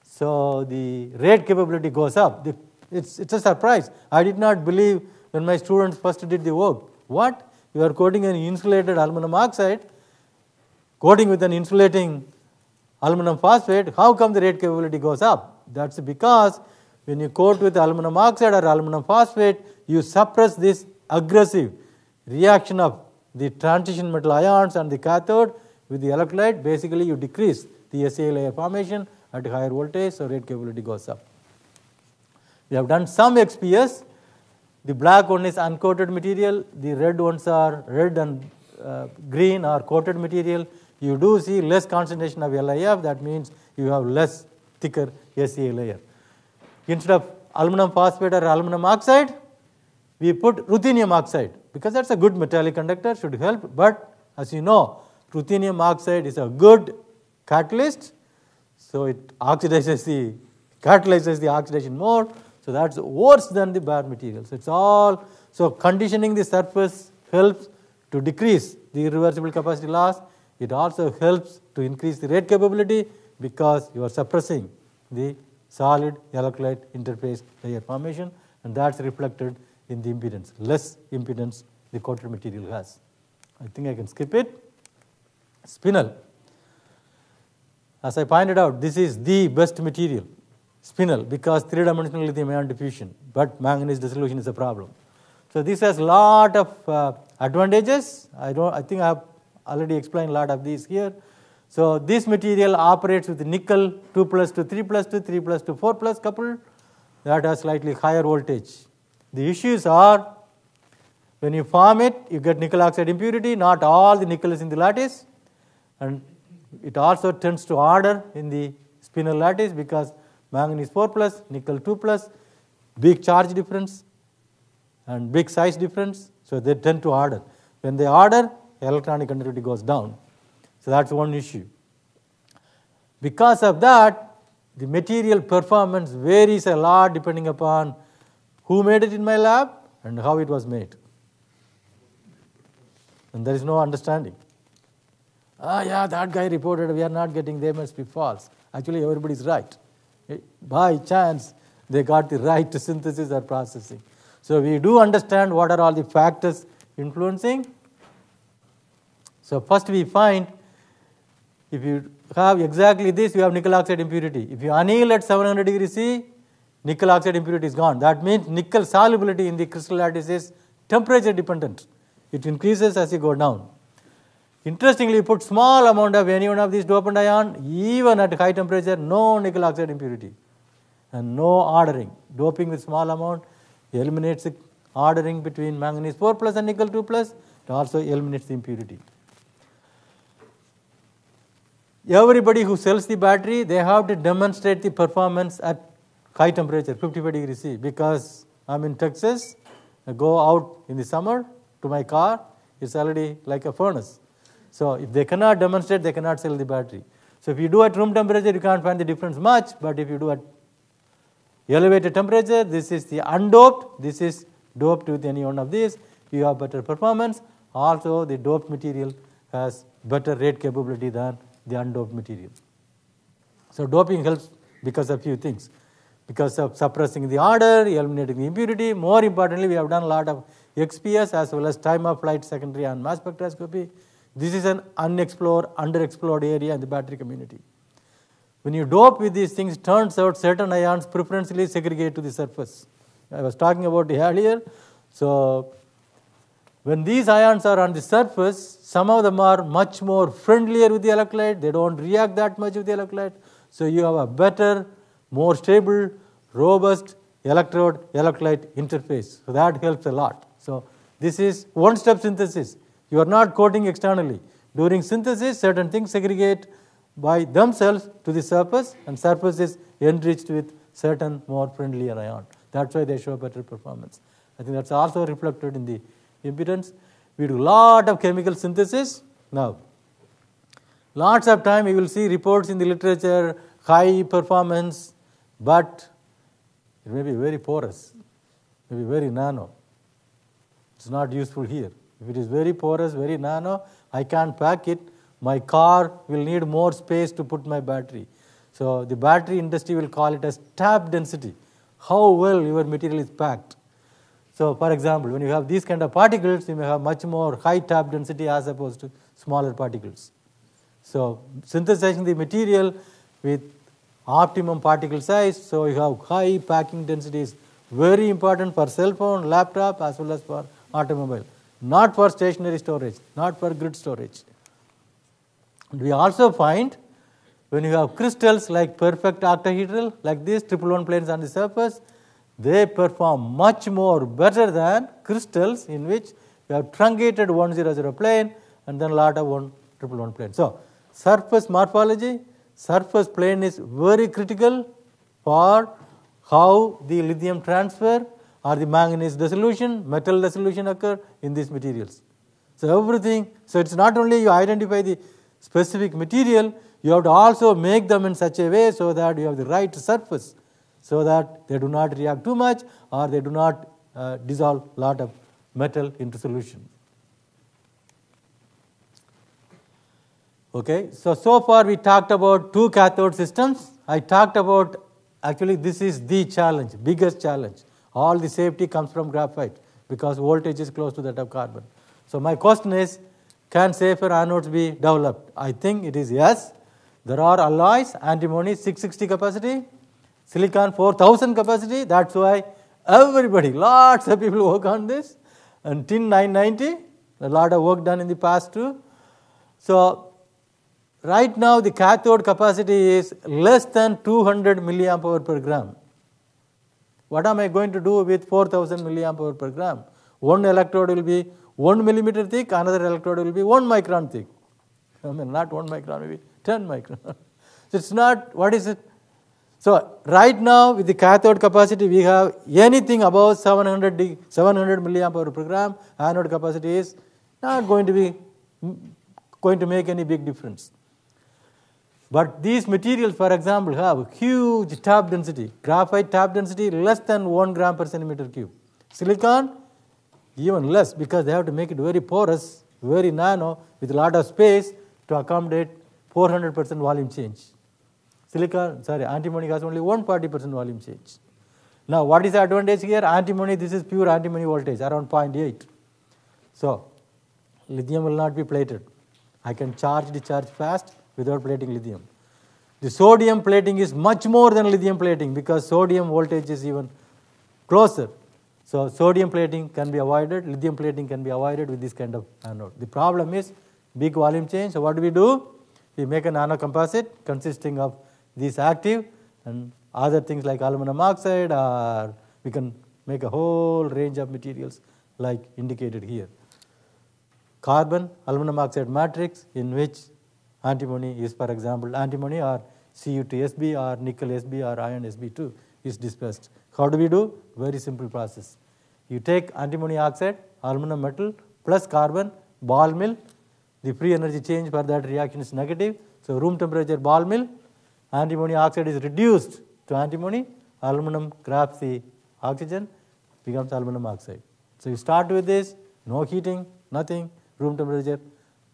So the rate capability goes up. It's a surprise. I did not believe when my students first did the work. What? You are coating an insulated aluminum oxide, coating with an insulating aluminum phosphate, how come the rate capability goes up? That's because when you coat with aluminum oxide or aluminum phosphate, you suppress this aggressive reaction of the transition metal ions on the cathode with the electrolyte. Basically, you decrease the SEA layer formation at higher voltage, so rate capability goes up. We have done some XPS. The black one is uncoated material. The red ones are red and green are coated material. You do see less concentration of LIF. That means you have less thicker SEA layer. Instead of aluminum phosphate or aluminum oxide, we put ruthenium oxide because that's a good metallic conductor, should help. But as you know, ruthenium oxide is a good catalyst, so it catalyzes the oxidation more. So that's worse than the bare materials. So conditioning the surface helps to decrease the irreversible capacity loss. It also helps to increase the rate capability because you are suppressing the solid electrolyte interface layer formation, and that's reflected in the impedance. Less impedance the coated material has. I think I can skip it. Spinel. As I pointed out, this is the best material, spinel, because three-dimensional lithium ion diffusion, but manganese dissolution is a problem. So this has a lot of advantages. I think I have already explained a lot of these here. So this material operates with nickel 2+ to 3+ to 3+ to 4+ coupled. That has slightly higher voltage. The issues are when you form it, you get nickel oxide impurity. Not all the nickel is in the lattice, and it also tends to order in the spinel lattice because manganese 4+, nickel 2+, big charge difference and big size difference. So they tend to order. When they order, electronic conductivity goes down. So that's one issue. Because of that, the material performance varies a lot depending upon who made it in my lab and how it was made. And there is no understanding. Yeah, that guy reported we are not getting, they must be false. Actually, everybody is right. By chance, they got the right synthesis or processing. So we do understand what are all the factors influencing. So first we find if you have exactly this, you have nickel oxide impurity. If you anneal at 700 degrees C, nickel oxide impurity is gone. That means nickel solubility in the crystal lattice is temperature dependent. It increases as you go down. Interestingly, you put small amount of any one of these dopant ion, even at high temperature, no nickel oxide impurity and no ordering. Doping with small amount eliminates the ordering between manganese 4+ and nickel 2+. It also eliminates the impurity. Everybody who sells the battery, they have to demonstrate the performance at high temperature, 55 degrees C, because I'm in Texas, I go out in the summer to my car, it's already like a furnace. So if they cannot demonstrate, they cannot sell the battery. So if you do at room temperature, you can't find the difference much, but if you do at elevated temperature, this is the undoped, this is doped with any one of these, you have better performance. Also, the doped material has better rate capability than the undoped material. So doping helps because of few things. Because of suppressing the order, eliminating the impurity. More importantly, we have done a lot of XPS as well as time of flight secondary and mass spectroscopy. This is an unexplored, underexplored area in the battery community. When you dope with these things, turns out certain ions preferentially segregate to the surface. I was talking about it earlier. So when these ions are on the surface, some of them are much more friendlier with the electrolyte. They don't react that much with the electrolyte. So you have a better, more stable, robust electrode-electrolyte interface. So that helps a lot. So this is one-step synthesis. You are not coating externally. During synthesis, certain things segregate by themselves to the surface, and surface is enriched with certain more friendlier ion. That's why they show better performance. I think that's also reflected in the impedance. We do a lot of chemical synthesis. Now, lots of time you will see reports in the literature, high performance, but it may be very porous, may be very nano. It's not useful here. If it is very porous, very nano, I can't pack it. My car will need more space to put my battery. So the battery industry will call it as tap density, how well your material is packed. So for example, when you have these kind of particles, you may have much more high tap density as opposed to smaller particles. So synthesizing the material with optimum particle size, so you have high packing density is very important for cell phone, laptop, as well as for automobile. Not for stationary storage, not for grid storage. And we also find when you have crystals like perfect octahedral, like this, 111 planes on the surface, they perform much more better than crystals in which you have truncated 100 plane and then a lot of 111 plane. So surface morphology, surface plane is very critical for how the lithium transfer or the manganese dissolution, metal dissolution occur in these materials. So everything, so it's not only you identify the specific material, you have to also make them in such a way so that you have the right surface, so that they do not react too much or they do not dissolve a lot of metal into solution. Okay, so far we talked about two cathode systems. I talked about, actually this is the challenge, biggest challenge. All the safety comes from graphite because voltage is close to that of carbon. So my question is, can safer anodes be developed? I think it is yes. There are alloys, antimony 660 capacity, silicon 4000 capacity. That's why everybody, lots of people work on this. And tin 990, a lot of work done in the past too. So right now the cathode capacity is less than 200 milliamp hour per gram. What am I going to do with 4000 milliamp hour per gram? One electrode will be 1 millimeter thick, another electrode will be 1 micron thick. I mean, not 1 micron, maybe 10 micron. So it's not, what is it? So right now with the cathode capacity, we have anything above 700 milliamp hour per gram, anode capacity is not going to make any big difference. But these materials, for example, have huge tap density. Graphite tap density less than 1 gram per centimeter cube. Silicon, even less, because they have to make it very porous, very nano, with a lot of space to accommodate 400% volume change. Antimony has only 140% volume change. Now, what is the advantage here? Antimony, this is pure antimony voltage, around 0.8. So, lithium will not be plated. I can charge the charge fast without plating lithium. The sodium plating is much more than lithium plating because sodium voltage is even closer. So sodium plating can be avoided, lithium plating can be avoided with this kind of anode. The problem is big volume change. So what do? We make a nanocomposite consisting of these active and other things like aluminum oxide, or we can make a whole range of materials like indicated here. Carbon, aluminum oxide matrix in which antimony is, for example, antimony or Cu2Sb or nickel Sb or iron Sb2 is dispersed. How do we do? Very simple process. You take antimony oxide, aluminum metal plus carbon, ball mill. The free energy change for that reaction is negative. So room temperature ball mill, antimony oxide is reduced to antimony, aluminum grabs the oxygen, becomes aluminum oxide. So you start with this, no heating, nothing, room temperature,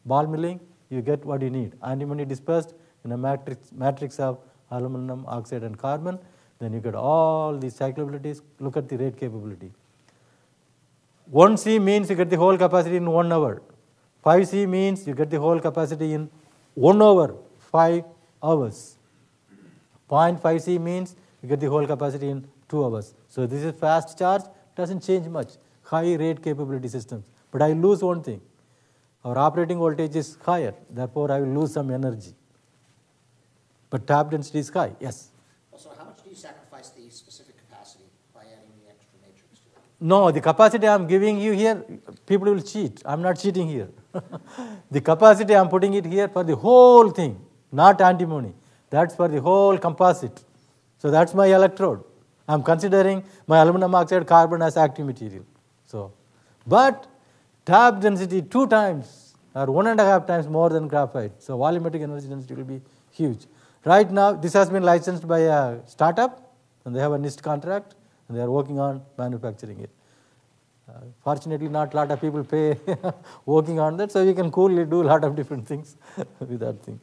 ball milling, you get what you need. Antimony dispersed in a matrix of aluminum oxide and carbon. Then you get all these cyclabilities. Look at the rate capability. 1C means you get the whole capacity in 1 hour. 5C means you get the whole capacity in 1 hour, 5 hours. 0.5C means you get the whole capacity in 2 hours. So this is fast charge, doesn't change much. High rate capability systems. But I lose one thing. Our operating voltage is higher, therefore I will lose some energy. But tap density is high, yes. So how much do you sacrifice the specific capacity by adding the extra matrix to it? No, the capacity I am giving you here, people will cheat. I am not cheating here. The capacity I am putting it here for the whole thing, not antimony. That's for the whole composite. So that's my electrode. I am considering my aluminum oxide carbon as active material. So, but tap density 2 times or 1.5 times more than graphite. So volumetric energy density will be huge. Right now, this has been licensed by a startup, and they have a NIST contract, and they are working on manufacturing it. Fortunately, not a lot of people pay working on that, so you can coolly do a lot of different things with that thing.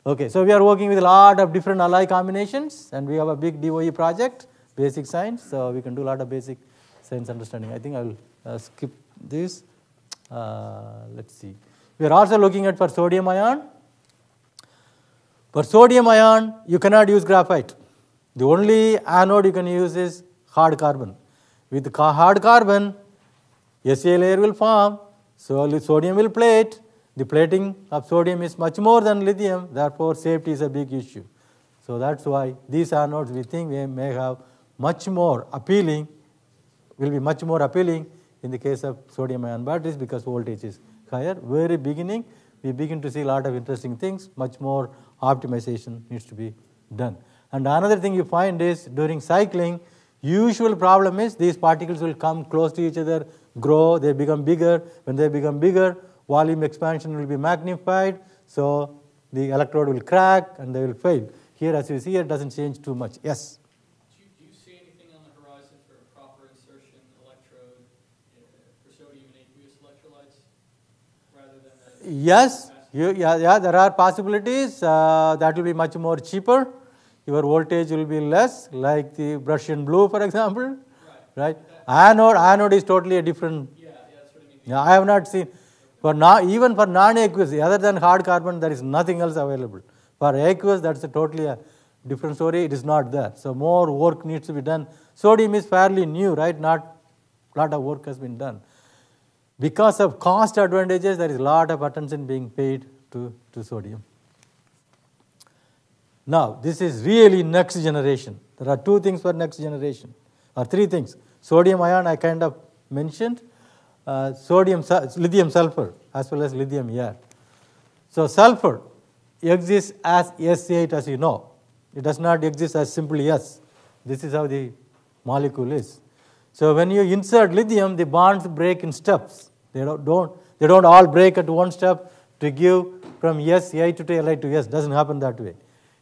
Okay, so we are working with a lot of different alloy combinations, and we have a big DOE project, basic science, so we can do a lot of basic science understanding. I think I will skip this. Let's see. We are also looking at for sodium ion. For sodium ion, you cannot use graphite. The only anode you can use is hard carbon. With hard carbon, SA layer will form, so sodium will plate. The plating of sodium is much more than lithium, therefore safety is a big issue. So that's why these anodes we think may have much more appealing, will be much more appealing in the case of sodium ion batteries because voltage is higher. Very beginning, we begin to see a lot of interesting things, much more optimization needs to be done. And another thing you find is during cycling, usual problem is these particles will come close to each other, grow, they become bigger. When they become bigger, volume expansion will be magnified, so the electrode will crack and they will fail. Here, as you see, it doesn't change too much. Yes? Do you see anything on the horizon for a proper insertion electrode for sodium and aqueous electrolytes rather than Yes, there are possibilities. That will be much more cheaper. Your voltage will be less, like the Prussian blue, for example. Right? Anode is totally a different. Yeah, that's what I mean. Yeah, I have not seen. Even for non-aqueous, other than hard carbon, there is nothing else available. For aqueous, that's totally a different story. It is not there. So more work needs to be done. Sodium is fairly new, right? Not a lot of work has been done. Because of cost advantages, there is a lot of attention being paid to sodium. Now, this is really next generation. There are 2 things for next generation, or 3 things. Sodium ion, I kind of mentioned. Lithium sulfur, as well as lithium air. So sulfur exists as S8, as you know. It does not exist as simply S. This is how the molecule is. So when you insert lithium, the bonds break in steps. They don't all break at one step to give from S8 to Li2S. Doesn't happen that way.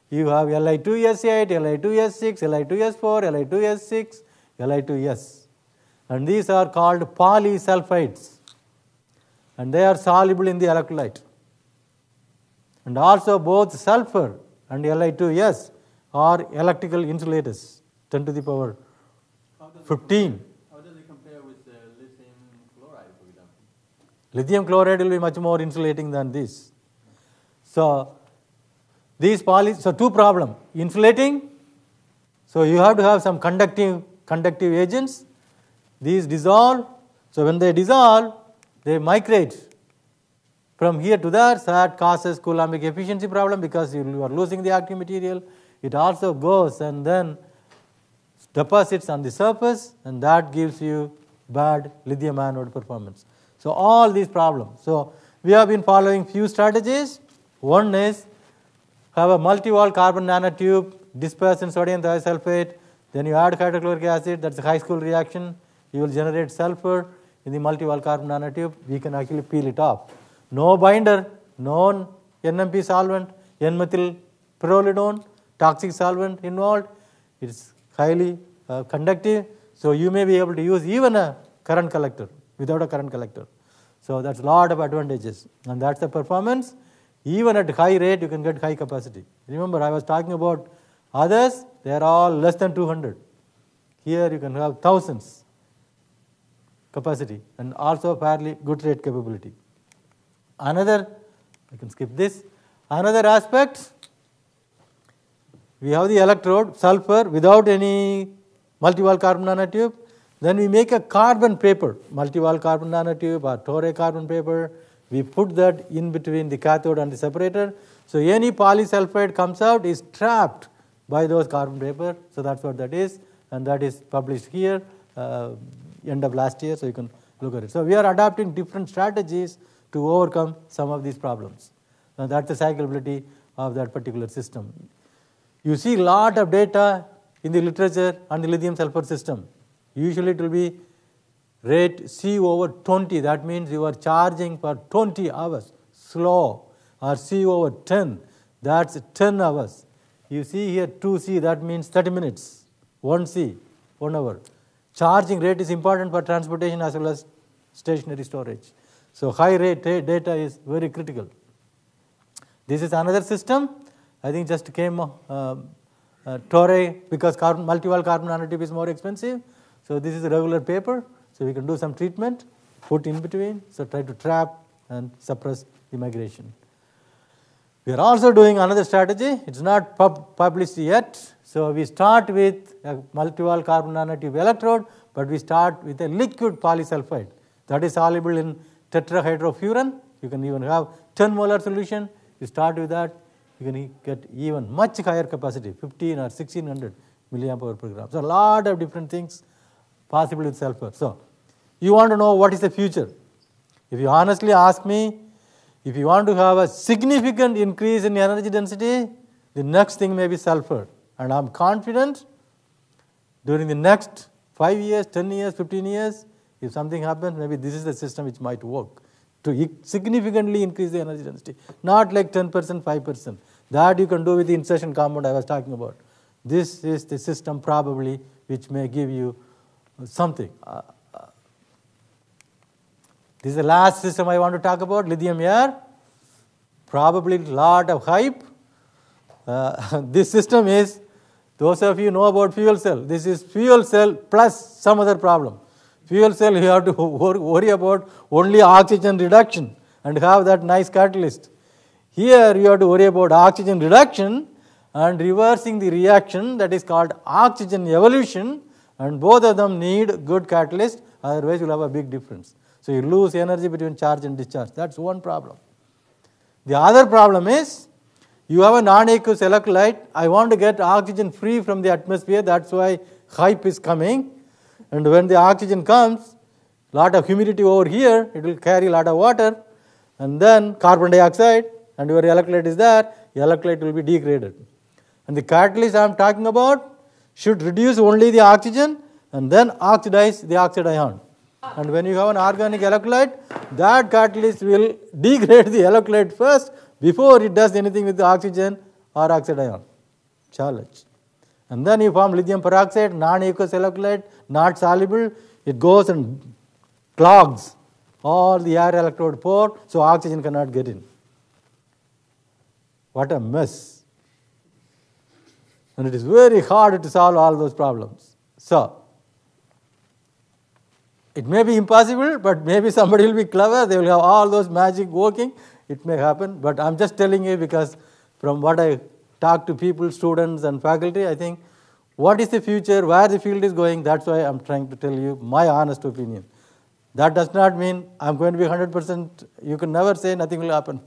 You have Li2S8, Li2S6, Li2S4, Li2S6, Li2S. And these are called polysulfides. And they are soluble in the electrolyte. And also both sulfur and Li2S are electrical insulators, 10 to the power 15. How does it compare with lithium chloride, for example? Lithium chloride will be much more insulating than this. So, so 2 problems. Insulating, so you have to have some conductive agents. These dissolve, so when they dissolve, they migrate from here to there, so that causes Coulombic efficiency problem because you are losing the active material. It also goes and then deposits on the surface, and that gives you bad lithium anode performance. So all these problems. So we have been following few strategies. One is have a multi-wall carbon nanotube, disperse in sodium thiosulfate, then you add hydrochloric acid, that's a high school reaction. You will generate sulfur in the multi-wall carbon nanotube. We can actually peel it off. No binder, no NMP solvent, N-methyl pyrrolidone, toxic solvent involved. It's highly conductive, so you may be able to use even a current collector without a current collector. So that's a lot of advantages. And that's the performance. Even at high rate, you can get high capacity. Remember, I was talking about others, they are all less than 200. Here you can have thousands capacity and also fairly good rate capability. Another, I can skip this. Another aspect, we have the electrode, sulfur, without any multi-wall carbon nanotube. Then we make a carbon paper, multi-wall carbon nanotube or Toray carbon paper. We put that in between the cathode and the separator. So any polysulfide comes out is trapped by those carbon paper. So that's what that is. And that is published here, end of last year, so you can look at it. So we are adopting different strategies to overcome some of these problems. Now that's the cyclability of that particular system. You see a lot of data in the literature on the lithium sulfur system. Usually it will be rate C over 20. That means you are charging for 20 hours, slow, or C over 10. That's 10 hours. You see here 2C, that means 30 minutes. 1C, 1 hour. Charging rate is important for transportation as well as stationary storage. So high rate data is very critical. This is another system. I think just came Toray, because multi-wall carbon nanotube is more expensive. So this is a regular paper. So we can do some treatment, put in between, so try to trap and suppress the migration. We are also doing another strategy. It's not published yet. So we start with a multi-wall carbon nanotube electrode, but we start with a liquid polysulfide that is soluble in tetrahydrofuran. You can even have 10 molar solution. You start with that, you can get even much higher capacity, 15 or 1600 milliamp hour per gram. So a lot of different things possible with sulfur. So you want to know what is the future. If you honestly ask me, if you want to have a significant increase in energy density, the next thing may be sulfur. And I'm confident during the next 5 years, 10 years, 15 years, if something happens, maybe this is the system which might work to significantly increase the energy density. Not like 10%, 5%. That you can do with the insertion compound I was talking about. This is the system probably which may give you something. This is the last system I want to talk about, lithium air. Probably a lot of hype. This system is, those of you know about fuel cell. This is fuel cell plus some other problem. Fuel cell, you have to worry about only oxygen reduction and have that nice catalyst. Here you have to worry about oxygen reduction and reversing the reaction, that is called oxygen evolution, and both of them need good catalyst, otherwise you will have a big difference. So you lose energy between charge and discharge. That's one problem. The other problem is, you have a non-aqueous electrolyte. I want to get oxygen free from the atmosphere. That's why hype is coming. And when the oxygen comes, lot of humidity over here, it will carry a lot of water, and then carbon dioxide, and your electrolyte is there, the electrolyte will be degraded. And the catalyst I am talking about should reduce only the oxygen and then oxidize the oxide ion. And when you have an organic electrolyte, that catalyst will degrade the electrolyte first before it does anything with the oxygen or oxide ion. Challenge. And then you form lithium peroxide, non-aqueous electrolyte, not soluble. It goes and clogs all the air electrode pore, so oxygen cannot get in. What a mess. And it is very hard to solve all those problems. So, it may be impossible, but maybe somebody will be clever, they will have all those magic working. It may happen, but I'm just telling you because from what I talk to people, students and faculty, I think what is the future, where the field is going, that's why I'm trying to tell you my honest opinion. That does not mean I'm going to be 100%, you can never say nothing will happen,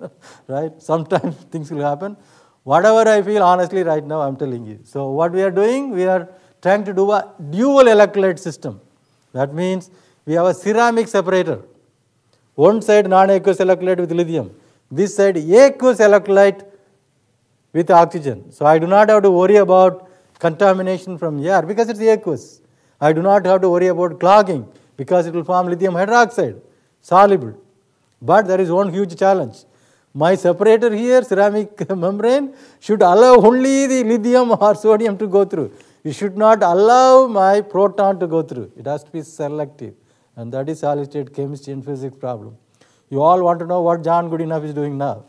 right? Sometimes things will happen. Whatever I feel honestly right now, I'm telling you. So what we are doing, we are trying to do a dual electrolyte system. That means we have a ceramic separator. One side non-aqueous electrolyte with lithium. This side aqueous electrolyte with oxygen. So I do not have to worry about contamination from air because it's aqueous. I do not have to worry about clogging because it will form lithium hydroxide, soluble. But there is one huge challenge. My separator here, ceramic membrane, should allow only the lithium or sodium to go through. You should not allow my proton to go through. It has to be selective. And that is solid state chemistry and physics problem. You all want to know what John Goodenough is doing now.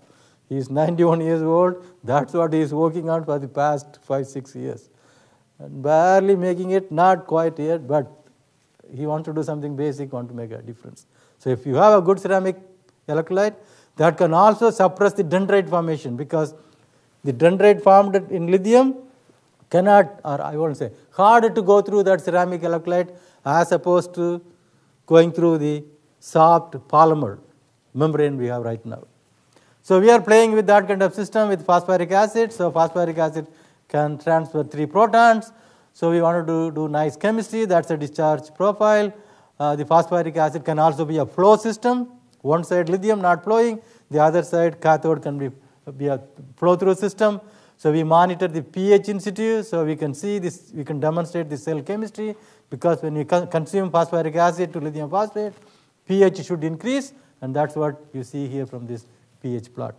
He's 91 years old. That's what he's working on for the past 5-6 years. And barely making it, not quite yet, but he wants to do something basic, want to make a difference. So if you have a good ceramic electrolyte, that can also suppress the dendrite formation, because the dendrite formed in lithium cannot, or I won't say, harder to go through that ceramic electrolyte as opposed to going through the soft polymer membrane we have right now. So we are playing with that kind of system with phosphoric acid. So phosphoric acid can transfer 3 protons. So we want to do nice chemistry. That's a discharge profile. The phosphoric acid can also be a flow system. One side lithium not flowing, the other side cathode can be a flow-through system. So we monitor the pH in situ, so we can see this, we can demonstrate the cell chemistry, because when you consume phosphoric acid to lithium phosphate, pH should increase, and that's what you see here from this pH plot.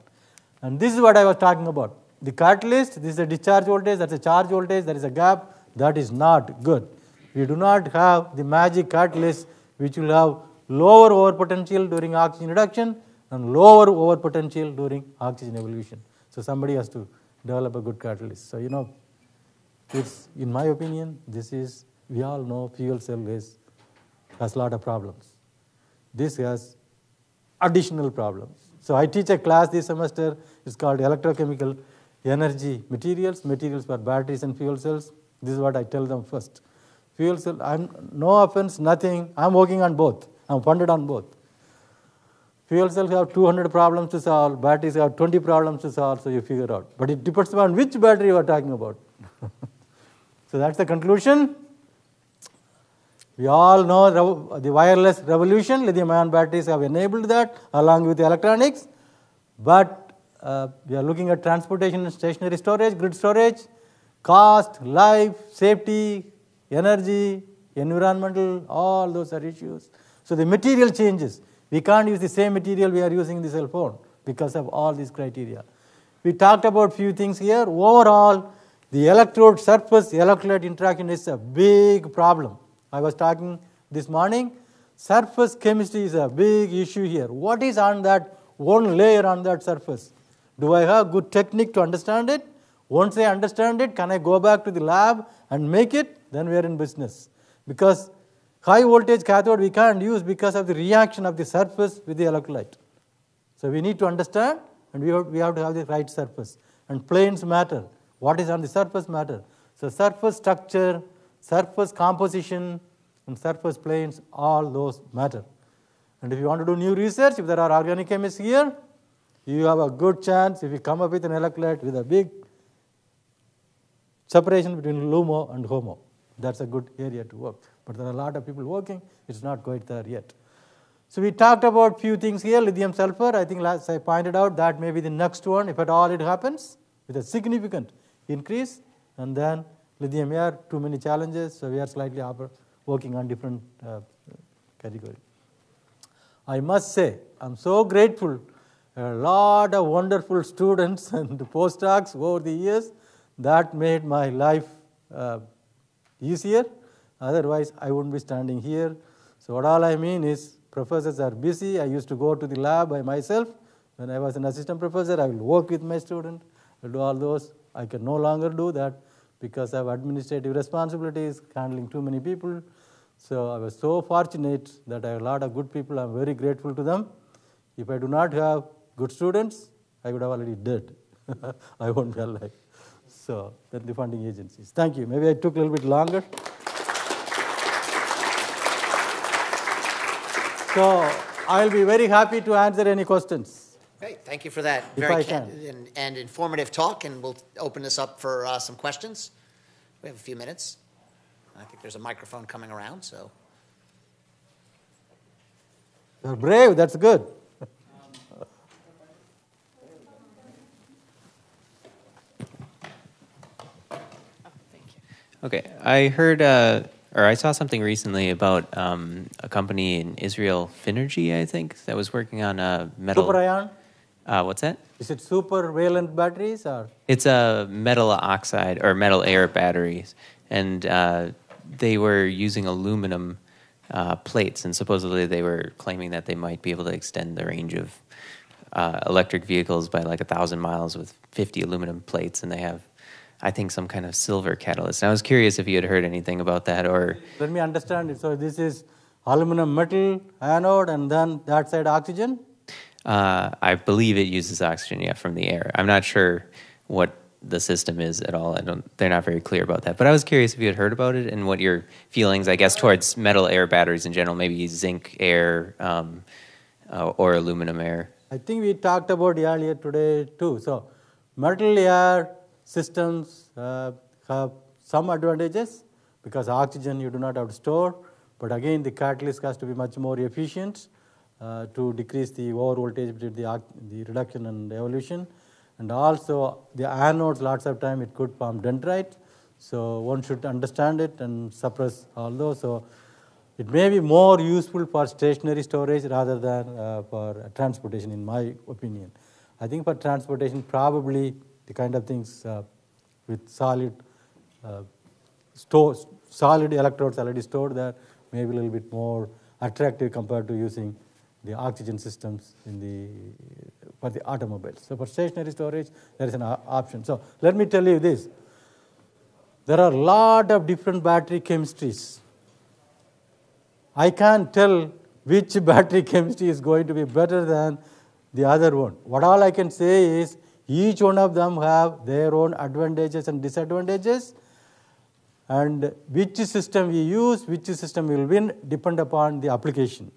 And this is what I was talking about. The catalyst, this is a discharge voltage, that's a charge voltage, there is a gap, that is not good. We do not have the magic catalyst which will have lower overpotential during oxygen reduction and lower overpotential during oxygen evolution. So somebody has to develop a good catalyst. So it's, in my opinion, we all know fuel cell has a lot of problems. This has additional problems. So I teach a class this semester, it's called electrochemical energy materials for batteries and fuel cells. This is what I tell them first. Fuel cell, no offense, nothing, I'm working on both. I'm funded on both. Fuel cells have 200 problems to solve, batteries have 20 problems to solve, so you figure out. But it depends on which battery you are talking about. So that's the conclusion. We all know the wireless revolution. Lithium-ion batteries have enabled that along with the electronics. But we are looking at transportation and stationary storage, grid storage, cost, life, safety, energy, environmental, all those are issues. So the material changes. We can't use the same material we are using in the cell phone because of all these criteria. We talked about few things here. Overall, the electrode surface electrolyte interaction is a big problem. I was talking this morning, surface chemistry is a big issue here. What is on that one layer on that surface? Do I have good technique to understand it? Once I understand it, can I go back to the lab and make it? Then we are in business. Because high voltage cathode we can't use because of the reaction of the surface with the electrolyte. So we need to understand, and we have to have the right surface. And planes matter. What is on the surface matter. So surface structure, surface composition, and surface planes, all those matter. And if you want to do new research, if there are organic chemists here, you have a good chance if you come up with an electrolyte with a big separation between LUMO and HOMO. That's a good area to work. But there are a lot of people working, it's not quite there yet. So we talked about few things here, lithium sulfur. I think last I pointed out that may be the next one, if at all it happens, with a significant increase. And then lithium air, too many challenges, so we are slightly working on different categories. I must say, I'm so grateful. A lot of wonderful students and postdocs over the years that made my life easier. Otherwise, I wouldn't be standing here. So what all I mean is, professors are busy. I used to go to the lab by myself. When I was an assistant professor, I will work with my student. I'll do all those. I can no longer do that because I have administrative responsibilities, handling too many people. So I was so fortunate that I have a lot of good people. I'm very grateful to them. If I do not have good students, I would have already dead. I won't be alive. So that's the funding agencies. Thank you. Maybe I took a little bit longer. So I'll be very happy to answer any questions. Great, thank you for that very candid and informative talk, and we'll open this up for some questions. We have a few minutes. I think there's a microphone coming around, so. You're brave, that's good. Okay, I heard, or I saw something recently about a company in Israel, Finergy, I think, that was working on a metal. Super ion? What's that? Is it super valent batteries or? It's a metal oxide or metal air batteries, and they were using aluminum plates, and supposedly they were claiming that they might be able to extend the range of electric vehicles by like 1,000 miles with 50 aluminum plates, and they have, I think, some kind of silver catalyst. And I was curious if you had heard anything about that, or Let me understand it. So this is aluminum metal anode and then that side oxygen? I believe it uses oxygen, yeah, from the air. I'm not sure what the system is at all. They're not very clear about that. But I was curious if you had heard about it and what your feelings, I guess, towards metal air batteries in general, maybe zinc air or aluminum air. I think we talked about it earlier today too. So metal air systems have some advantages because oxygen you do not have to store, but again the catalyst has to be much more efficient to decrease the over voltage between the reduction and evolution. And also the anodes, lots of time it could form dendrite, so one should understand it and suppress all those. So it may be more useful for stationary storage rather than for transportation, in my opinion. I think for transportation, probably the kind of things with solid electrodes already stored there may be a little bit more attractive compared to using the oxygen systems for the automobiles. So for stationary storage, there is an option. So let me tell you this. There are a lot of different battery chemistries. I can't tell which battery chemistry is going to be better than the other one. What all I can say is each one of them have their own advantages and disadvantages, and which system we use, which system will win, depend upon the application.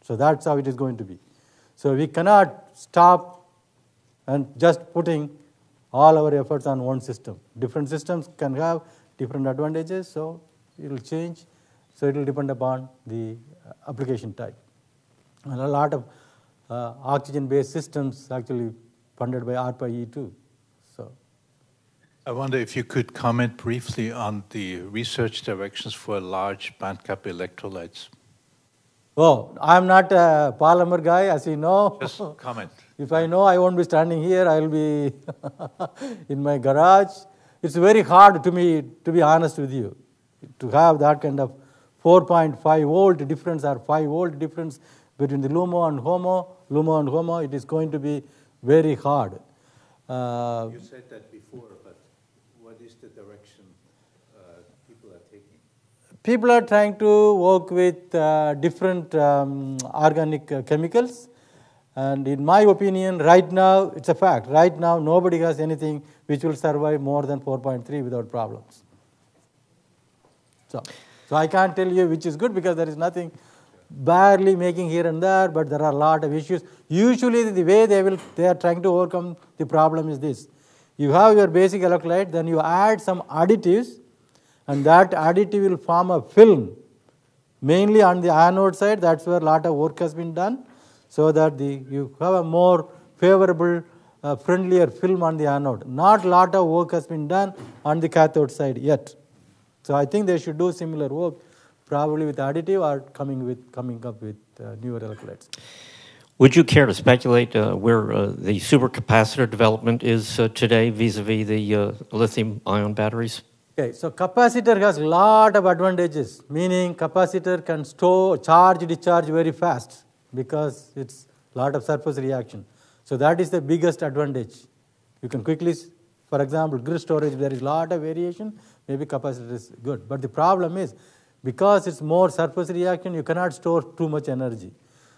So that's how it is going to be. So we cannot stop and just putting all our efforts on one system. Different systems can have different advantages, so it will change. So it will depend upon the application type. And a lot of oxygen-based systems actually funded by ARPA-E too. So I wonder if you could comment briefly on the research directions for large bandgap electrolytes. Oh, I'm not a polymer guy, as you know. Just comment. If I know, I won't be standing here. I will be in my garage. It's very hard to me, to be honest with you, to have that kind of 4.5 volt difference or 5 volt difference between the LUMO and HOMO. It is going to be very hard. You said that before, but what is the direction people are taking? People are trying to work with different organic chemicals. And in my opinion, right now, it's a fact. Right now, nobody has anything which will survive more than 4.3 without problems. So I can't tell you which is good because there is nothing barely making here and there, but there are a lot of issues. Usually the way they are trying to overcome the problem is this. You have your basic electrolyte, then you add some additives, and that additive will form a film, mainly on the anode side. That's where a lot of work has been done, so that you have a more favorable, friendlier film on the anode. Not a lot of work has been done on the cathode side yet. So I think they should do similar work, probably with additive or coming up with newer electrolytes. Would you care to speculate where the supercapacitor development is today vis-a-vis the lithium-ion batteries? Okay, so capacitor has a lot of advantages, meaning capacitor can store, charge, discharge very fast because it's a lot of surface reaction. So that is the biggest advantage. You can quickly, for example, grid storage, there is a lot of variation, maybe capacitor is good. But the problem is, because it's more surface reaction, you cannot store too much energy.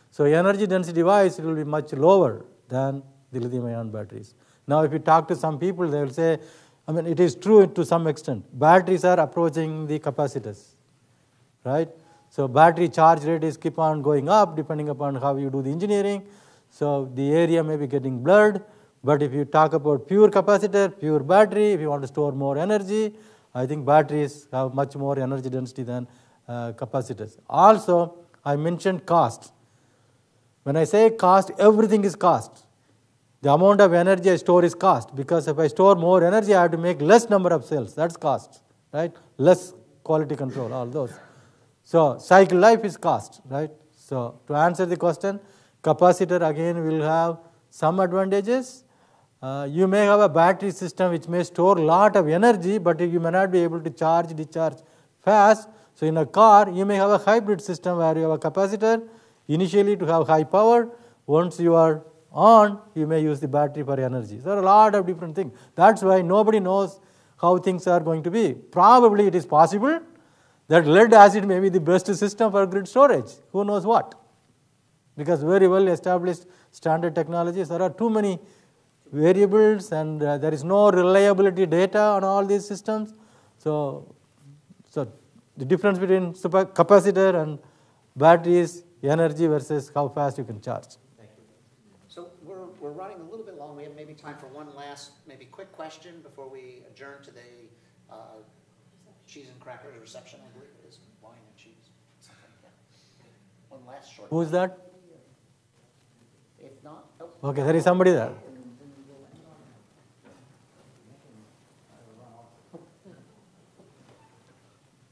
So energy density device will be much lower than the lithium-ion batteries. Now, if you talk to some people, they will say, I mean, it is true to some extent. Batteries are approaching the capacitors, right? So battery charge rate is keep on going up depending upon how you do the engineering. So the area may be getting blurred. But if you talk about pure capacitor, pure battery, if you want to store more energy, I think batteries have much more energy density than capacitors. Also, I mentioned cost. When I say cost, everything is cost. The amount of energy I store is cost, because if I store more energy, I have to make less number of cells. That's cost, right? Less quality control, all those. So cycle life is cost, right? So to answer the question, capacitor again will have some advantages. You may have a battery system which may store a lot of energy, but you may not be able to charge, discharge fast. So in a car, you may have a hybrid system where you have a capacitor initially to have high power. Once you are on, you may use the battery for energy. So there are a lot of different things. That's why nobody knows how things are going to be. Probably it is possible that lead acid may be the best system for grid storage. Who knows what? Because very well established standard technologies, there are too many variables and there is no reliability data on all these systems. So the difference between capacitor and battery is energy versus how fast you can charge. Thank you. So we're running a little bit long. We have maybe time for one last, maybe quick question before we adjourn to the cheese and crackers reception, I believe it is. Wine and cheese. Something like that. One last short. Who is that? If not, nope. Okay, there is somebody there.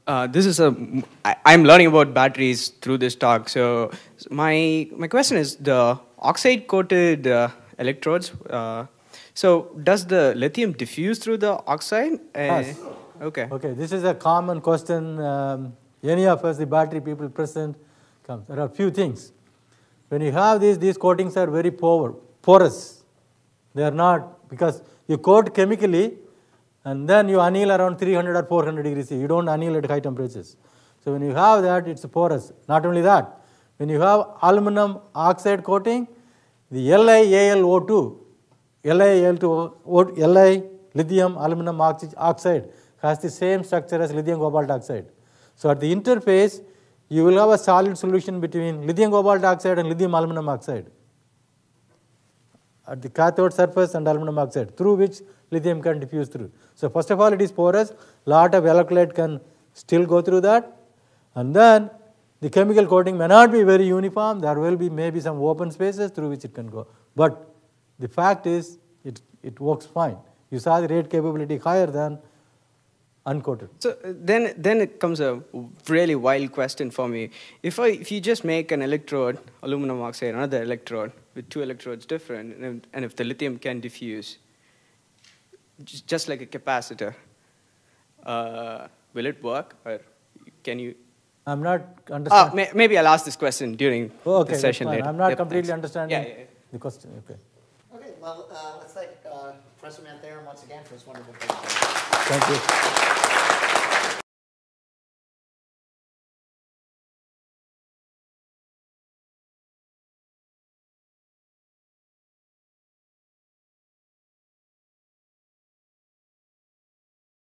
I'm learning about batteries through this talk. So my question is the oxide coated electrodes. So does the lithium diffuse through the oxide? Yes. Okay. Okay, this is a common question. Any of us, the battery people present, comes. There are a few things. When you have these coatings are very porous. They are not, because you coat chemically and then you anneal around 300 or 400 degrees C. You don't anneal at high temperatures. So when you have that, it's porous. Not only that, when you have aluminum oxide coating, the LiAlO2, Li lithium aluminum oxide has the same structure as lithium cobalt oxide. So at the interface, you will have a solid solution between lithium cobalt oxide and lithium aluminum oxide at the cathode surface and aluminum oxide, through which lithium can diffuse through. So first of all, it is porous. Lot of electrolyte can still go through that. And then the chemical coating may not be very uniform. There will be maybe some open spaces through which it can go. But the fact is, it works fine. You saw the rate capability higher than uncoated. So then it comes a really wild question for me. If you just make an electrode, aluminum oxide, another electrode with two electrodes different, and if the lithium can diffuse, just like a capacitor, will it work, or can you? I'm not understanding. Maybe I'll ask this question during the session later. I'm not completely understanding the question. Okay. Okay, well, let's thank Professor Mantharan once again for his wonderful presentation. Thank you.